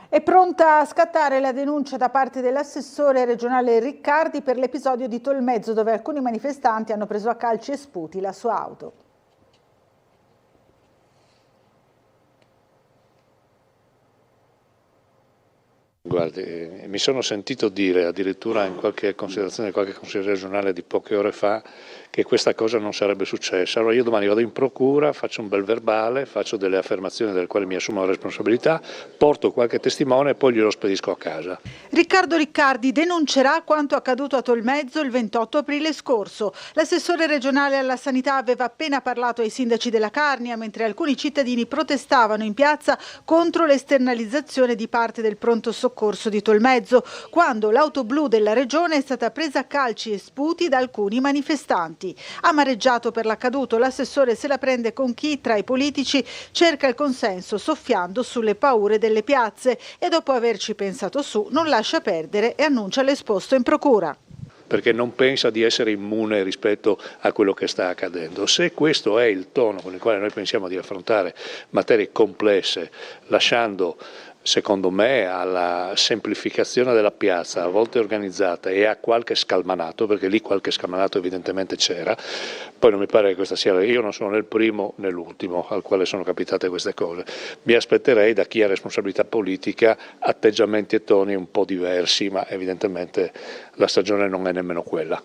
È pronta a scattare la denuncia da parte dell'assessore regionale Riccardi per l'episodio di Tolmezzo, dove alcuni manifestanti hanno preso a calci e sputi la sua auto. Guardi, mi sono sentito dire addirittura in qualche considerazione, qualche consigliere regionale di poche ore fa, che questa cosa non sarebbe successa. Allora io domani vado in procura, faccio un bel verbale, faccio delle affermazioni delle quali mi assumo la responsabilità, porto qualche testimone e poi glielo spedisco a casa. Riccardo Riccardi denuncerà quanto accaduto a Tolmezzo il 28 aprile scorso. L'assessore regionale alla sanità aveva appena parlato ai sindaci della Carnia, mentre alcuni cittadini protestavano in piazza contro l'esternalizzazione di parte del pronto soccorso di Tolmezzo, quando l'auto blu della regione è stata presa a calci e sputi da alcuni manifestanti. Amareggiato per l'accaduto, l'assessore se la prende con chi tra i politici cerca il consenso soffiando sulle paure delle piazze e dopo averci pensato su non lascia perdere e annuncia l'esposto in procura. Perché non pensa di essere immune rispetto a quello che sta accadendo. Se questo è il tono con il quale noi pensiamo di affrontare materie complesse, lasciando secondo me alla semplificazione della piazza, a volte organizzata, e a qualche scalmanato, perché lì qualche scalmanato evidentemente c'era, poi non mi pare che questa sia, io non sono né il primo né l'ultimo al quale sono capitate queste cose, mi aspetterei da chi ha responsabilità politica atteggiamenti e toni un po' diversi, ma evidentemente la stagione non è nemmeno quella.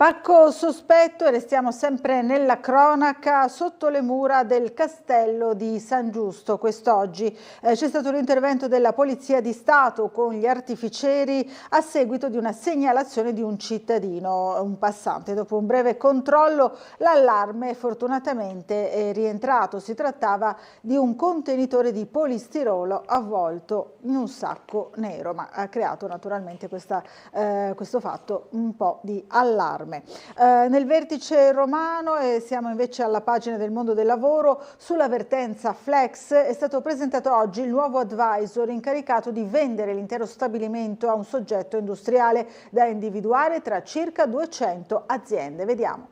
Pacco sospetto, e restiamo sempre nella cronaca, sotto le mura del castello di San Giusto. Quest'oggi c'è stato l'intervento della Polizia di Stato con gli artificieri a seguito di una segnalazione di un cittadino, un passante. Dopo un breve controllo l'allarme fortunatamente è rientrato. Si trattava di un contenitore di polistirolo avvolto in un sacco nero, ma ha creato naturalmente questo fatto un po' di allarme. Nel vertice romano, e siamo invece alla pagina del mondo del lavoro, sull'avvertenza Flex è stato presentato oggi il nuovo advisor incaricato di vendere l'intero stabilimento a un soggetto industriale da individuare tra circa 200 aziende. Vediamo.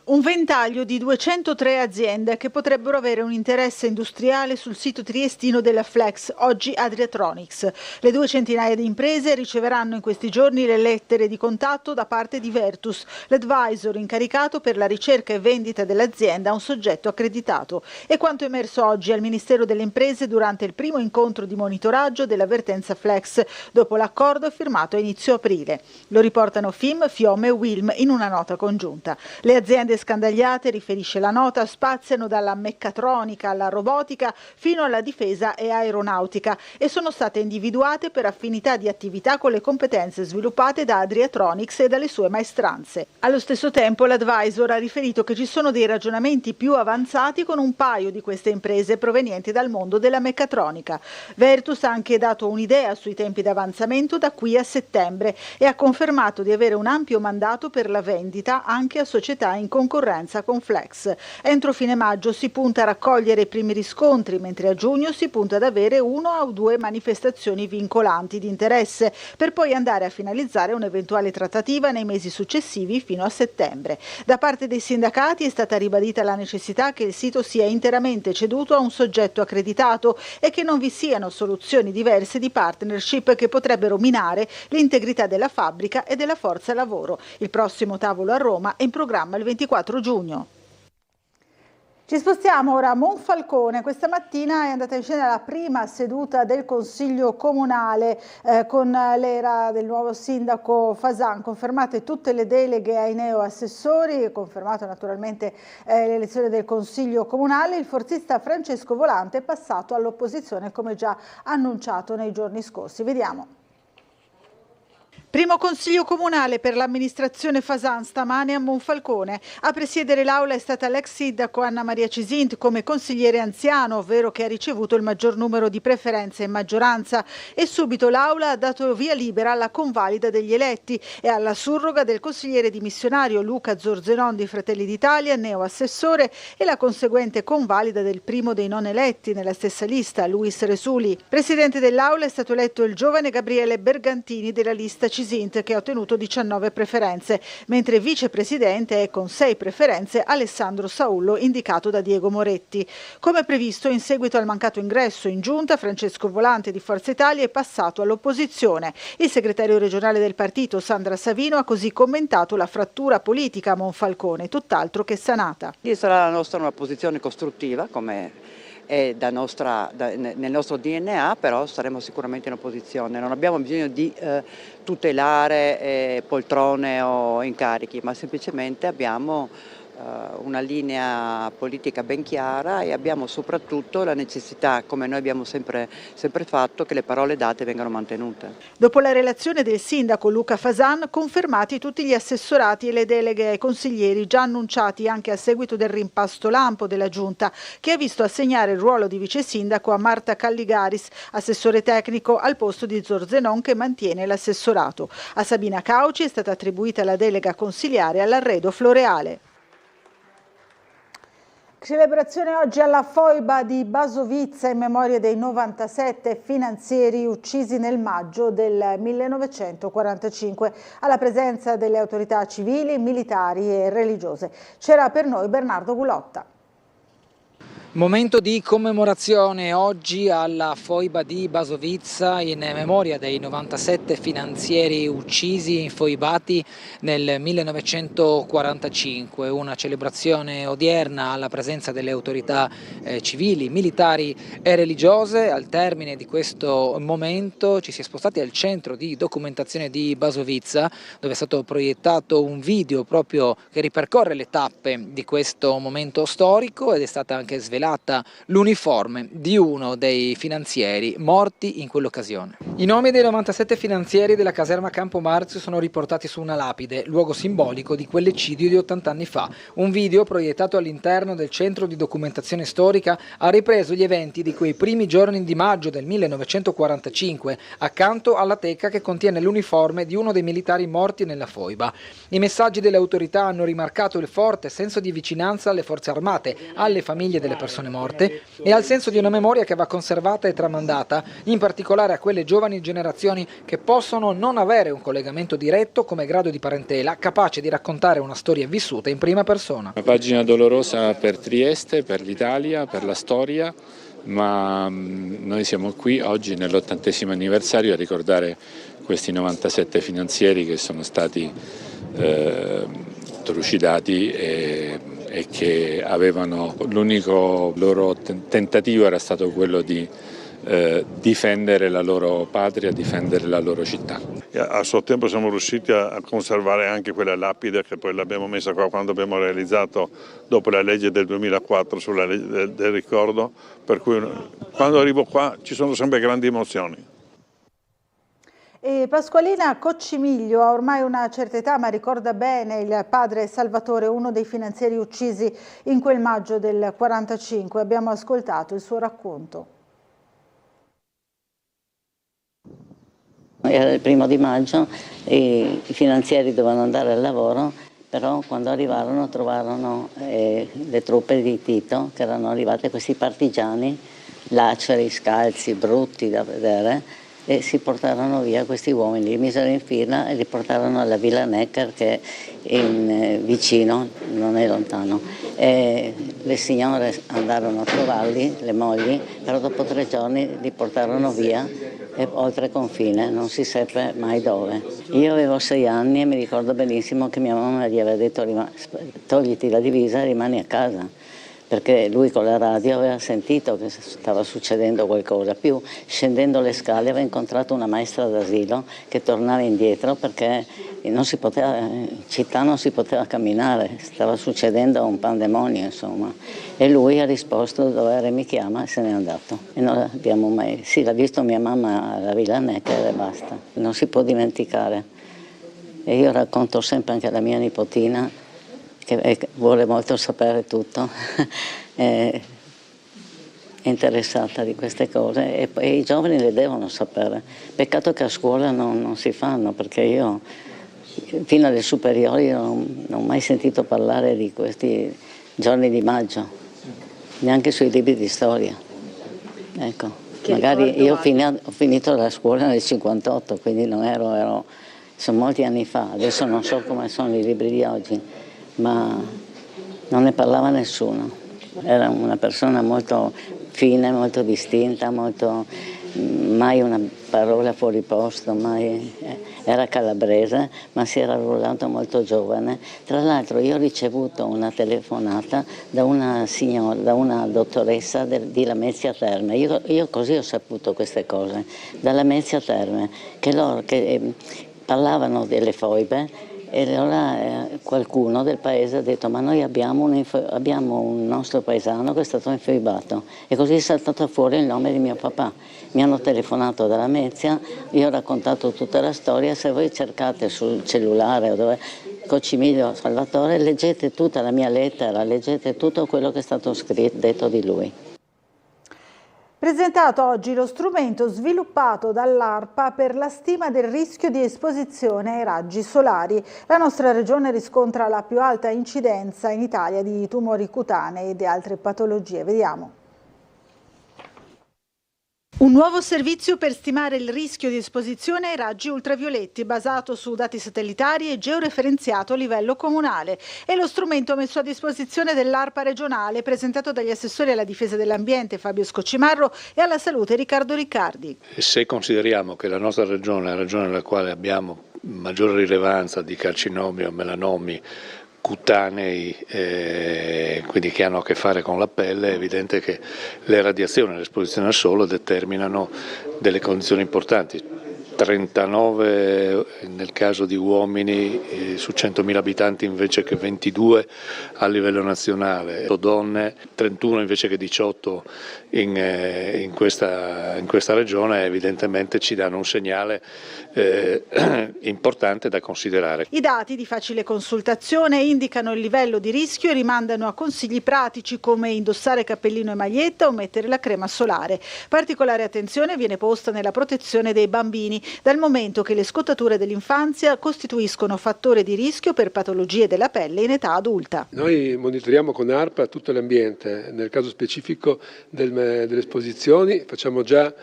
Un ventaglio di 203 aziende che potrebbero avere un interesse industriale sul sito triestino della Flex, oggi Adriatronics. Le 200 di imprese riceveranno in questi giorni le lettere di contatto da parte di Vertus, l'advisor incaricato per la ricerca e vendita dell'azienda a un soggetto accreditato. È quanto emerso oggi al Ministero delle Imprese durante il primo incontro di monitoraggio dell'avvertenza Flex, dopo l'accordo firmato a inizio aprile. Lo riportano FIM, FIOM e WILM in una nota congiunta. Le aziende scandagliate, riferisce la nota, spaziano dalla meccatronica alla robotica fino alla difesa e aeronautica e sono state individuate per affinità di attività con le competenze sviluppate da Adriatronics e dalle sue maestranze. Allo stesso tempo l'advisor ha riferito che ci sono dei ragionamenti più avanzati con un paio di queste imprese provenienti dal mondo della meccatronica. Vertus ha anche dato un'idea sui tempi d'avanzamento da qui a settembre e ha confermato di avere un ampio mandato per la vendita anche a società in concorrenza con Flex. Entro fine maggio si punta a raccogliere i primi riscontri, mentre a giugno si punta ad avere 1 o 2 manifestazioni vincolanti di interesse, per poi andare a finalizzare un'eventuale trattativa nei mesi successivi fino a settembre. Da parte dei sindacati è stata ribadita la necessità che il sito sia interamente ceduto a un soggetto accreditato e che non vi siano soluzioni diverse di partnership che potrebbero minare l'integrità della fabbrica e della forza lavoro. Il prossimo tavolo a Roma è in programma il 24 giugno. Ci spostiamo ora a Monfalcone. Questa mattina è andata in scena la prima seduta del Consiglio Comunale con l'era del nuovo sindaco Fasan, confermate tutte le deleghe ai neoassessori, confermato naturalmente l'elezione del Consiglio Comunale. Il forzista Francesco Volante è passato all'opposizione come già annunciato nei giorni scorsi. Vediamo. Primo consiglio comunale per l'amministrazione Fasan stamane a Monfalcone. A presiedere l'aula è stata l'ex sindaco Anna Maria Cisint come consigliere anziano, ovvero che ha ricevuto il maggior numero di preferenze in maggioranza, e subito l'aula ha dato via libera alla convalida degli eletti e alla surroga del consigliere dimissionario Luca Zorzenon di Fratelli d'Italia, neoassessore, e la conseguente convalida del primo dei non eletti nella stessa lista, Luis Resuli. Presidente dell'aula è stato eletto il giovane Gabriele Bergantini della lista Cisint, che ha ottenuto 19 preferenze, mentre vicepresidente è con 6 preferenze Alessandro Saullo, indicato da Diego Moretti. Come previsto, in seguito al mancato ingresso in giunta, Francesco Volante di Forza Italia è passato all'opposizione. Il segretario regionale del partito, Sandra Savino, ha così commentato la frattura politica a Monfalcone, tutt'altro che sanata. Sarà la nostra una posizione costruttiva, come è nel nostro DNA, però saremo sicuramente in opposizione. Non abbiamo bisogno di tutelare poltrone o incarichi, ma semplicemente abbiamo una linea politica ben chiara e abbiamo soprattutto la necessità, come noi abbiamo sempre fatto, che le parole date vengano mantenute. Dopo la relazione del sindaco Luca Fasan, confermati tutti gli assessorati e le deleghe ai consiglieri già annunciati anche a seguito del rimpasto lampo della giunta, che ha visto assegnare il ruolo di vice sindaco a Marta Calligaris, assessore tecnico, al posto di Zorzenon, che mantiene l'assessorato. A Sabina Cauci è stata attribuita la delega consigliare all'arredo floreale. Celebrazione oggi alla foiba di Basovizza in memoria dei 97 finanzieri uccisi nel maggio del 1945, alla presenza delle autorità civili, militari e religiose. C'era per noi Bernardo Gulotta. Momento di commemorazione oggi alla foiba di Basovizza in memoria dei 97 finanzieri uccisi, infoibati nel 1945. Una celebrazione odierna alla presenza delle autorità civili, militari e religiose. Al termine di questo momento ci si è spostati al centro di documentazione di Basovizza, dove è stato proiettato un video proprio che ripercorre le tappe di questo momento storico ed è stata anche svelata l'uniforme di uno dei finanzieri morti in quell'occasione. I nomi dei 97 finanzieri della caserma Campo Marzio sono riportati su una lapide, luogo simbolico di quell'eccidio di 80 anni fa. Un video proiettato all'interno del centro di documentazione storica ha ripreso gli eventi di quei primi giorni di maggio del 1945, accanto alla teca che contiene l'uniforme di uno dei militari morti nella foiba. I messaggi delle autorità hanno rimarcato il forte senso di vicinanza alle forze armate, alle famiglie delle persone morte e al senso di una memoria che va conservata e tramandata, in particolare a quelle giovani generazioni che possono non avere un collegamento diretto come grado di parentela capace di raccontare una storia vissuta in prima persona. Una pagina dolorosa per Trieste, per l'Italia, per la storia, ma noi siamo qui oggi nell'80° anniversario a ricordare questi 97 finanzieri che sono stati trucidati e che avevano, l'unico loro tentativo era stato quello di difendere la loro patria, difendere la loro città. A suo tempo siamo riusciti a conservare anche quella lapide che poi l'abbiamo messa qua quando abbiamo realizzato dopo la legge del 2004 sulla legge del ricordo, per cui quando arrivo qua ci sono sempre grandi emozioni. E Pasqualina Coccimiglio ha ormai una certa età, ma ricorda bene il padre Salvatore, uno dei finanzieri uccisi in quel maggio del 45. Abbiamo ascoltato il suo racconto. Era il 1° di maggio e i finanzieri dovevano andare al lavoro, però quando arrivarono trovarono le truppe di Tito, che erano arrivate, questi partigiani, laceri, scalzi, brutti da vedere, e si portarono via questi uomini, li misero in fila e li portarono alla Villa Necker, che è vicino, non è lontano. Le signore andarono a trovarli, le mogli, però dopo 3 giorni li portarono via oltre confine, non si seppe mai dove. Io avevo 6 anni e mi ricordo benissimo che mia mamma gli aveva detto togliti la divisa e rimani a casa, perché lui con la radio aveva sentito che stava succedendo qualcosa. Più scendendo le scale aveva incontrato una maestra d'asilo che tornava indietro perché in città non si poteva camminare, stava succedendo un pandemonio, insomma. E lui ha risposto dov'era, mi chiama, e se n'è andato. E non abbiamo mai, sì, l'ha visto mia mamma alla Villa Necker e basta. Non si può dimenticare. E io racconto sempre anche alla mia nipotina, che vuole molto sapere tutto, è interessata di queste cose e i giovani le devono sapere. Peccato che a scuola non si fanno, perché io fino alle superiori non ho mai sentito parlare di questi giorni di maggio, neanche sui libri di storia. Ecco, magari io ho finito la scuola nel 58, quindi non sono molti anni fa, adesso non so come sono i libri di oggi, ma non ne parlava nessuno. Era una persona molto fine, molto distinta, mai una parola fuori posto, era calabrese, ma si era arruolato molto giovane. Tra l'altro io ho ricevuto una telefonata da una dottoressa di Lamezia Terme. Io così ho saputo queste cose, da Lamezia Terme, che parlavano delle foibe. E allora qualcuno del paese ha detto ma noi abbiamo un nostro paesano che è stato infoibato, e così è saltato fuori il nome di mio papà. Mi hanno telefonato dalla Lamezia, io ho raccontato tutta la storia. Se voi cercate sul cellulare o dove Coccimiglio Salvatore, leggete tutta la mia lettera, leggete tutto quello che è stato detto di lui. Presentato oggi lo strumento sviluppato dall'ARPA per la stima del rischio di esposizione ai raggi solari. La nostra regione riscontra la più alta incidenza in Italia di tumori cutanei e di altre patologie. Vediamo. Un nuovo servizio per stimare il rischio di esposizione ai raggi ultravioletti basato su dati satellitari e georeferenziato a livello comunale. È lo strumento messo a disposizione dell'ARPA regionale presentato dagli assessori alla difesa dell'ambiente Fabio Scoccimarro e alla salute Riccardo Riccardi. Se consideriamo che la nostra regione è la regione nella quale abbiamo maggiore rilevanza di carcinomi o melanomi cutanei, quindi che hanno a che fare con la pelle, è evidente che le radiazioni e l'esposizione al sole determinano delle condizioni importanti. 39 nel caso di uomini su 100.000 abitanti invece che 22 a livello nazionale, donne 31 invece che 18 in questa regione, evidentemente ci danno un segnale importante da considerare. I dati di facile consultazione indicano il livello di rischio e rimandano a consigli pratici come indossare cappellino e maglietta o mettere la crema solare. Particolare attenzione viene posta nella protezione dei bambini, dal momento che le scottature dell'infanzia costituiscono fattore di rischio per patologie della pelle in età adulta. Noi monitoriamo con ARPA tutto l'ambiente, nel caso specifico delle esposizioni facciamo già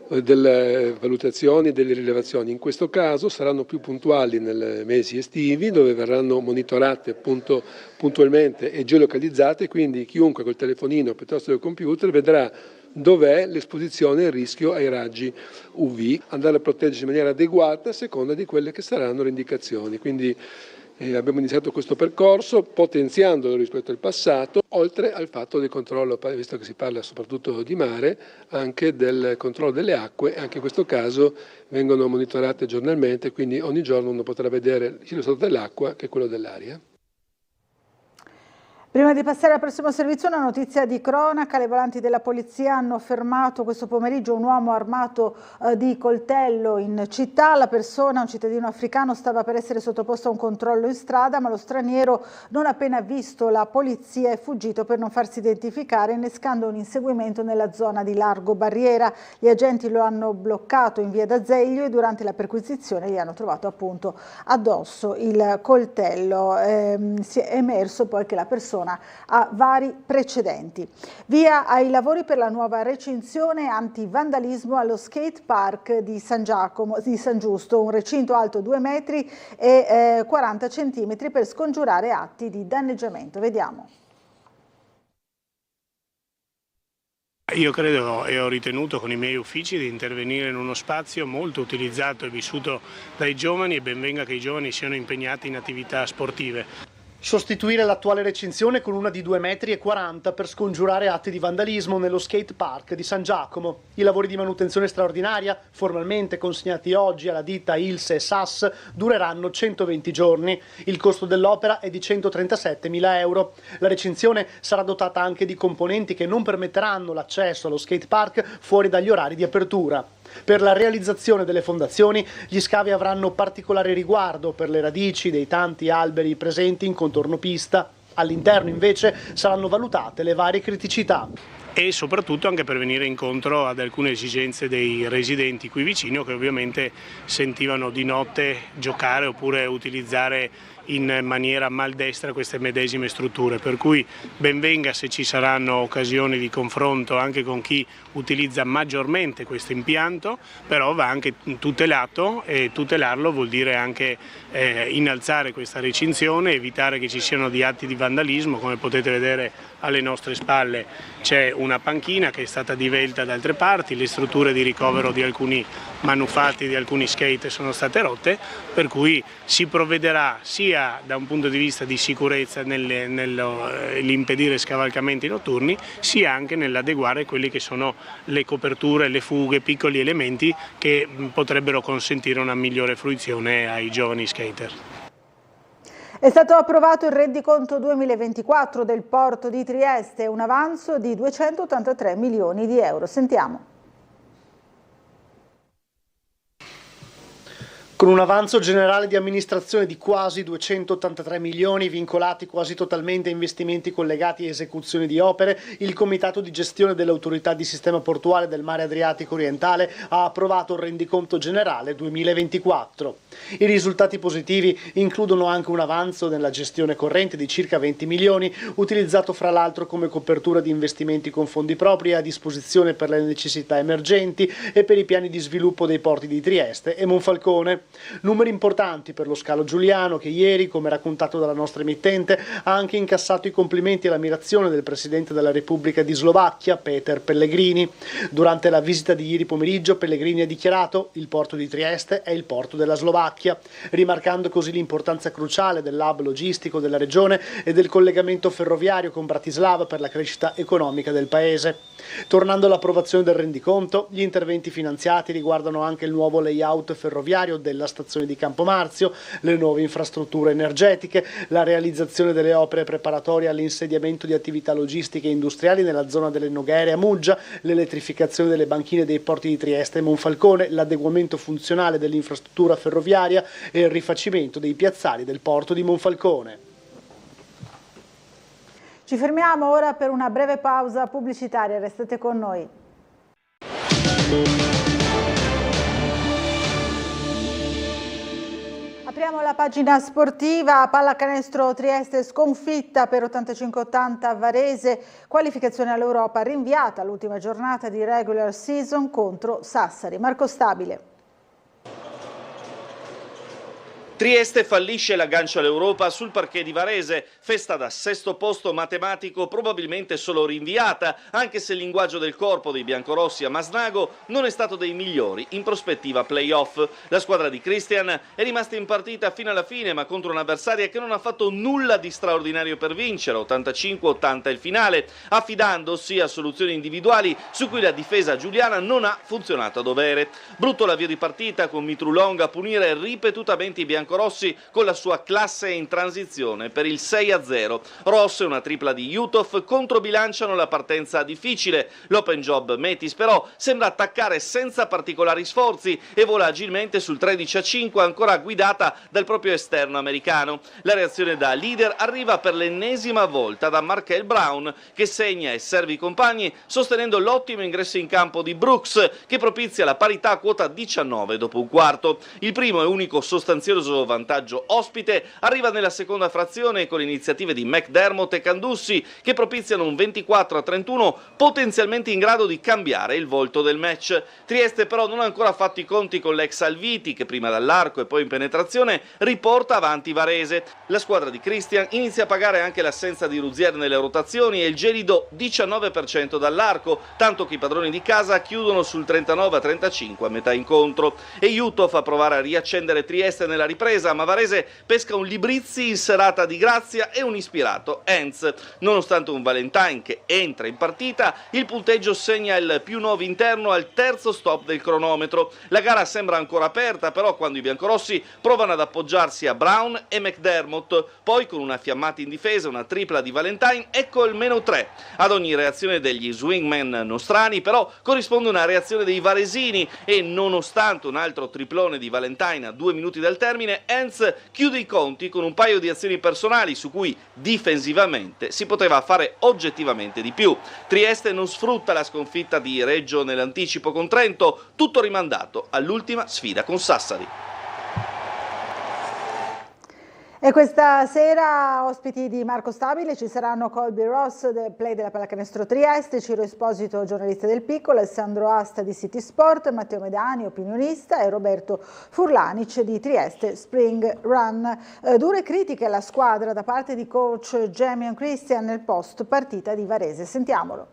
delle valutazioni, delle rilevazioni. In questo caso saranno più puntuali nei mesi estivi, dove verranno monitorate puntualmente e geolocalizzate, quindi chiunque col telefonino piuttosto che col computer vedrà dov'è l'esposizione e il rischio ai raggi UV, andare a proteggersi in maniera adeguata a seconda di quelle che saranno le indicazioni. Quindi abbiamo iniziato questo percorso potenziandolo rispetto al passato, oltre al fatto del controllo, visto che si parla soprattutto di mare, anche del controllo delle acque, anche in questo caso vengono monitorate giornalmente, quindi ogni giorno uno potrà vedere sia lo stato dell'acqua che quello dell'aria. Prima di passare al prossimo servizio, una notizia di cronaca. Le volanti della polizia hanno fermato questo pomeriggio un uomo armato di coltello in città. La persona, un cittadino africano, stava per essere sottoposto a un controllo in strada, ma lo straniero, non appena visto la polizia, è fuggito per non farsi identificare, innescando un inseguimento nella zona di Largo Barriera. Gli agenti lo hanno bloccato in via d'Azeglio e durante la perquisizione gli hanno trovato appunto addosso il coltello. Si è emerso poi che la persona ha vari precedenti. Via ai lavori per la nuova recinzione antivandalismo allo skate park di San Giusto, un recinto alto 2 metri e 40 centimetri per scongiurare atti di danneggiamento. Vediamo. Io credo e ho ritenuto con i miei uffici di intervenire in uno spazio molto utilizzato e vissuto dai giovani, e ben venga che i giovani siano impegnati in attività sportive. Sostituire l'attuale recinzione con una di 2,40 metri per scongiurare atti di vandalismo nello skate park di San Giacomo. I lavori di manutenzione straordinaria, formalmente consegnati oggi alla ditta Ilse e SAS, dureranno 120 giorni. Il costo dell'opera è di 137.000 euro. La recinzione sarà dotata anche di componenti che non permetteranno l'accesso allo skate park fuori dagli orari di apertura. Per la realizzazione delle fondazioni, gli scavi avranno particolare riguardo per le radici dei tanti alberi presenti in contorno pista. All'interno invece saranno valutate le varie criticità. E soprattutto anche per venire incontro ad alcune esigenze dei residenti qui vicino, che ovviamente sentivano di notte giocare oppure utilizzare in maniera maldestra queste medesime strutture, per cui ben venga se ci saranno occasioni di confronto anche con chi utilizza maggiormente questo impianto, però va anche tutelato, e tutelarlo vuol dire anche innalzare questa recinzione, evitare che ci siano di atti di vandalismo. Come potete vedere alle nostre spalle c'è una panchina che è stata divelta da altre parti, le strutture di ricovero di alcuni manufatti, di alcuni skate sono state rotte, per cui si provvederà sia da un punto di vista di sicurezza nell'impedire scavalcamenti notturni, sia anche nell'adeguare quelli che sono le coperture, le fughe, piccoli elementi che potrebbero consentire una migliore fruizione ai giovani skater. È stato approvato il rendiconto 2024 del Porto di Trieste, un avanzo di 283 milioni di euro. Sentiamo. Con un avanzo generale di amministrazione di quasi 283 milioni vincolati quasi totalmente a investimenti collegati a esecuzioni di opere, il Comitato di gestione dell'Autorità di Sistema Portuale del Mare Adriatico Orientale ha approvato il rendiconto generale 2024. I risultati positivi includono anche un avanzo nella gestione corrente di circa 20 milioni, utilizzato fra l'altro come copertura di investimenti con fondi propri a disposizione per le necessità emergenti e per i piani di sviluppo dei porti di Trieste e Monfalcone. Numeri importanti per lo scalo giuliano che ieri, come raccontato dalla nostra emittente, ha anche incassato i complimenti e l'ammirazione del Presidente della Repubblica di Slovacchia, Peter Pellegrini. Durante la visita di ieri pomeriggio, Pellegrini ha dichiarato: il porto di Trieste è il porto della Slovacchia, rimarcando così l'importanza cruciale dell'hub logistico della regione e del collegamento ferroviario con Bratislava per la crescita economica del paese. Tornando all'approvazione del rendiconto, gli interventi finanziati riguardano anche il nuovo layout ferroviario della stazione di Campomarzio, le nuove infrastrutture energetiche, la realizzazione delle opere preparatorie all'insediamento di attività logistiche e industriali nella zona delle Noghere a Muggia, l'elettrificazione delle banchine dei porti di Trieste e Monfalcone, l'adeguamento funzionale dell'infrastruttura ferroviaria e il rifacimento dei piazzali del porto di Monfalcone. Ci fermiamo ora per una breve pausa pubblicitaria, restate con noi. Apriamo la pagina sportiva, pallacanestro Trieste sconfitta per 85-80 a Varese, qualificazione all'Europa rinviata all'ultima giornata di regular season contro Sassari. Marco Stabile. Trieste fallisce l'aggancio all'Europa sul parquet di Varese, festa da sesto posto matematico probabilmente solo rinviata, anche se il linguaggio del corpo dei biancorossi a Masnago non è stato dei migliori in prospettiva play-off. La squadra di Christian è rimasta in partita fino alla fine, ma contro un'avversaria che non ha fatto nulla di straordinario per vincere, 85-80 il finale, affidandosi a soluzioni individuali su cui la difesa giuliana non ha funzionato a dovere. Brutto l'avvio di partita con Mitrulong a punire ripetutamente i biancorossi con la sua classe in transizione per il 6-0. Ross e una tripla di Jutov controbilanciano la partenza difficile. L'open job Metis però sembra attaccare senza particolari sforzi e vola agilmente sul 13-5 ancora guidata dal proprio esterno americano. La reazione da leader arriva per l'ennesima volta da Markel Brown che segna e serve i compagni sostenendo l'ottimo ingresso in campo di Brooks che propizia la parità a quota 19 dopo un quarto. Il primo e unico sostanzioso vantaggio ospite arriva nella seconda frazione con le iniziative di McDermott e Candussi che propiziano un 24-31 potenzialmente in grado di cambiare il volto del match. Trieste però non ha ancora fatto i conti con l'ex Alviti che prima dall'arco e poi in penetrazione riporta avanti Varese. La squadra di Christian inizia a pagare anche l'assenza di Ruzier nelle rotazioni e il gelido 19% dall'arco, tanto che i padroni di casa chiudono sul 39-35 a metà incontro. E Jutov fa provare a riaccendere Trieste nella ripresa, ma Varese pesca un Librizzi in serata di grazia e un ispirato Enz. Nonostante un Valentine che entra in partita, il punteggio segna il +9 interno al terzo stop del cronometro. La gara sembra ancora aperta, però quando i biancorossi provano ad appoggiarsi a Brown e McDermott, poi con una fiammata in difesa, una tripla di Valentine, ecco il -3. Ad ogni reazione degli swingman nostrani però corrisponde una reazione dei varesini e nonostante un altro triplone di Valentine a 2 minuti dal termine, Enz chiude i conti con un paio di azioni personali su cui difensivamente si poteva fare oggettivamente di più. Trieste non sfrutta la sconfitta di Reggio nell'anticipo con Trento, tutto rimandato all'ultima sfida con Sassari. E questa sera ospiti di Marco Stabile ci saranno Colby Ross del Play della Pallacanestro Trieste, Ciro Esposito, giornalista del Piccolo, Alessandro Asta di City Sport, Matteo Medani, opinionista, e Roberto Furlanic di Trieste Spring Run. Dure critiche alla squadra da parte di coach Jamion Christian nel post partita di Varese. Sentiamolo.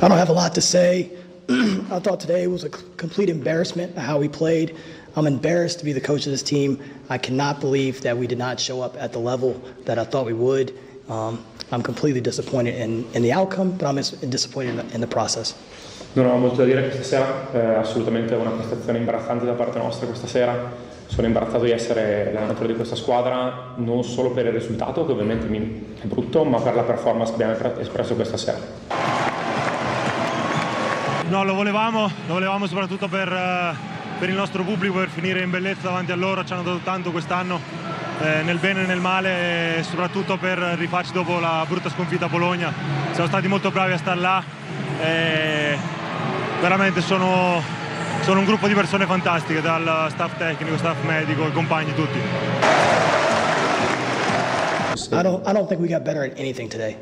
I don't have a lot to say. I thought today was a complete embarrassment of how we played. I'm embarrassed to be the coach of this team. I cannot believe that we did not show up at the level that I thought we would. I'm completely disappointed in the outcome, but I'm disappointed in the process. Non ho molto da dire questa sera, assolutamente una prestazione imbarazzante da parte nostra questa sera. Sono imbarazzato di essere l'allenatore di questa squadra, non solo per il risultato, che ovviamente è brutto, ma per la performance che abbiamo espresso questa sera. No, lo volevamo soprattutto per per il nostro pubblico, per finire in bellezza davanti a loro. Ci hanno dato tanto quest'anno, nel bene e nel male, e soprattutto per rifarci dopo la brutta sconfitta a Bologna. Siamo stati molto bravi a star là, e veramente sono un gruppo di persone fantastiche, dal staff tecnico, staff medico, i compagni tutti. I don't think we got better at anything today.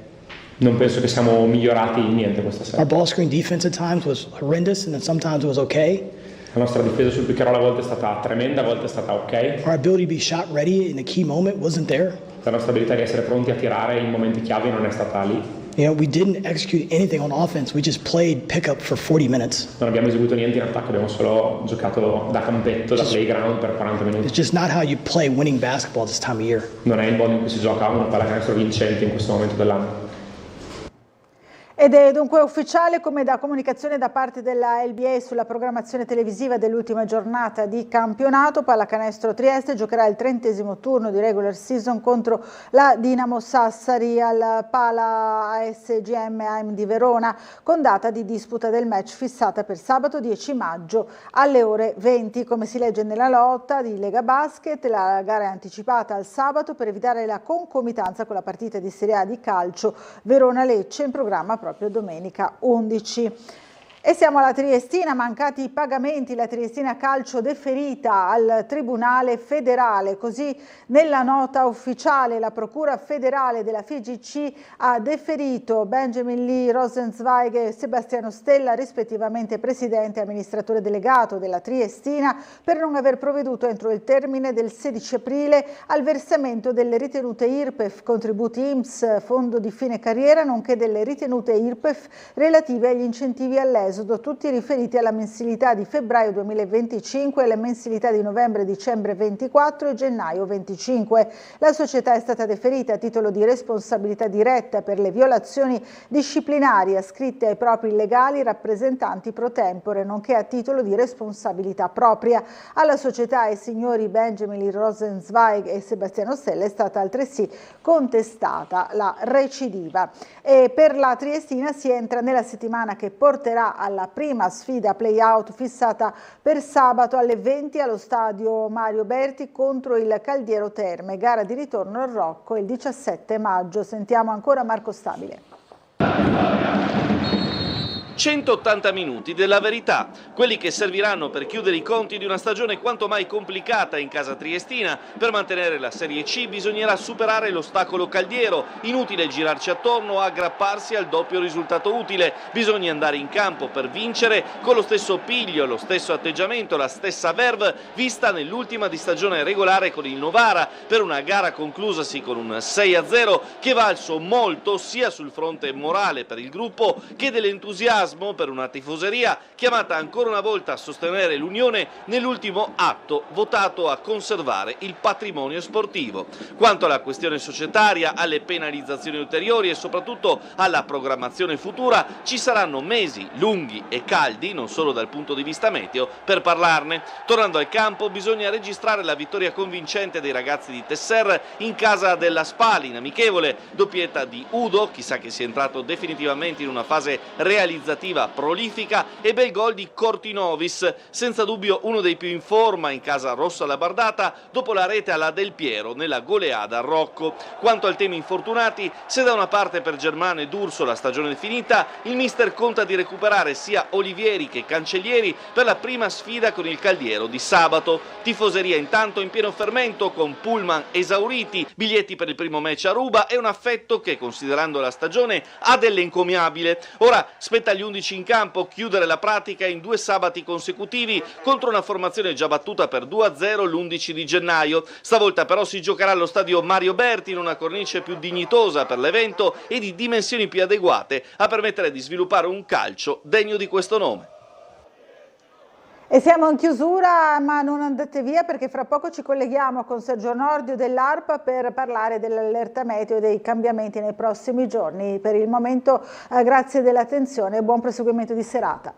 Non penso che siamo migliorati in niente questa sera. Our ball screen defense at times was horrendous, and then sometimes it was okay. La nostra difesa sul pick and roll a volte è stata tremenda, a volte è stata ok. Our ability to be shot ready in a key moment wasn't there. La nostra abilità di essere pronti a tirare in momenti chiave non è stata lì. You know, we didn't execute anything on offense. We just played pickup for 40 minutes. Non abbiamo eseguito niente in attacco, abbiamo solo giocato da campetto, da playground per 40 minuti. It's just not how you play winning basketball this time of year. Non è il modo in cui si gioca una pallacanestro vincente in questo momento dell'anno. Ed è dunque ufficiale, come da comunicazione da parte della LBA sulla programmazione televisiva dell'ultima giornata di campionato. Pallacanestro Trieste giocherà il 30° turno di regular season contro la Dinamo Sassari al Pala ASGM Heim di Verona, con data di disputa del match fissata per sabato 10 maggio alle ore 20. Come si legge nella lotta di Lega Basket, la gara è anticipata al sabato per evitare la concomitanza con la partita di Serie A di calcio Verona-Lecce, in programma proprio domenica 11. E siamo alla Triestina, mancati i pagamenti, la Triestina Calcio deferita al Tribunale Federale. Così nella nota ufficiale la Procura Federale della FIGC ha deferito Benjamin Lee Rosenzweig e Sebastiano Stella, rispettivamente presidente e amministratore delegato della Triestina, per non aver provveduto entro il termine del 16 aprile al versamento delle ritenute IRPEF, contributi INPS, fondo di fine carriera, nonché delle ritenute IRPEF relative agli incentivi all'ESO, tutti riferiti alla mensilità di febbraio 2025 e alle mensilità di novembre, dicembre 24 e gennaio 25. La società è stata deferita a titolo di responsabilità diretta per le violazioni disciplinari ascritte ai propri legali rappresentanti pro tempore, nonché a titolo di responsabilità propria. Alla società e ai signori Benjamin Lee Rosenzweig e Sebastiano Stella è stata altresì contestata la recidiva. E per la Triestina si entra nella settimana che porterà alla prima sfida play-out fissata per sabato alle 20 allo stadio Mario Berti contro il Caldiero Terme, gara di ritorno al Rocco il 17 maggio. Sentiamo ancora Marco Stabile. 180 minuti della verità, quelli che serviranno per chiudere i conti di una stagione quanto mai complicata in casa triestina. Per mantenere la Serie C bisognerà superare l'ostacolo Caldiero, inutile girarci attorno o aggrapparsi al doppio risultato utile, bisogna andare in campo per vincere con lo stesso piglio, lo stesso atteggiamento, la stessa verve vista nell'ultima di stagione regolare con il Novara, per una gara conclusasi con un 6-0 che valso molto sia sul fronte morale per il gruppo che dell'entusiasmo per una tifoseria chiamata ancora una volta a sostenere l'Unione nell'ultimo atto votato a conservare il patrimonio sportivo. Quanto alla questione societaria, alle penalizzazioni ulteriori e soprattutto alla programmazione futura, ci saranno mesi lunghi e caldi, non solo dal punto di vista meteo, per parlarne. Tornando al campo, bisogna registrare la vittoria convincente dei ragazzi di Tesser in casa della Spali, in amichevole, doppietta di Udo, chissà che sia entrato definitivamente in una fase realizzativa prolifica, e bel gol di Cortinovis, senza dubbio uno dei più in forma in casa rossa labardata dopo la rete alla Del Piero nella goleada a Rocco. Quanto al tema infortunati, se da una parte per Germano e D'Urso la stagione è finita, il mister conta di recuperare sia Olivieri che Cancellieri per la prima sfida con il Caldiero di sabato. Tifoseria intanto in pieno fermento, con pullman esauriti, biglietti per il primo match a Ruba e un affetto che, considerando la stagione, ha dell'encomiabile. Ora spetta agli 11 in campo chiudere la pratica in 2 sabati consecutivi contro una formazione già battuta per 2-0 l'11 di gennaio. Stavolta però si giocherà allo stadio Mario Berti, in una cornice più dignitosa per l'evento e di dimensioni più adeguate a permettere di sviluppare un calcio degno di questo nome. E siamo in chiusura, ma non andate via, perché fra poco ci colleghiamo con Sergio Nordio dell'ARPA per parlare dell'allerta meteo e dei cambiamenti nei prossimi giorni. Per il momento grazie dell'attenzione e buon proseguimento di serata.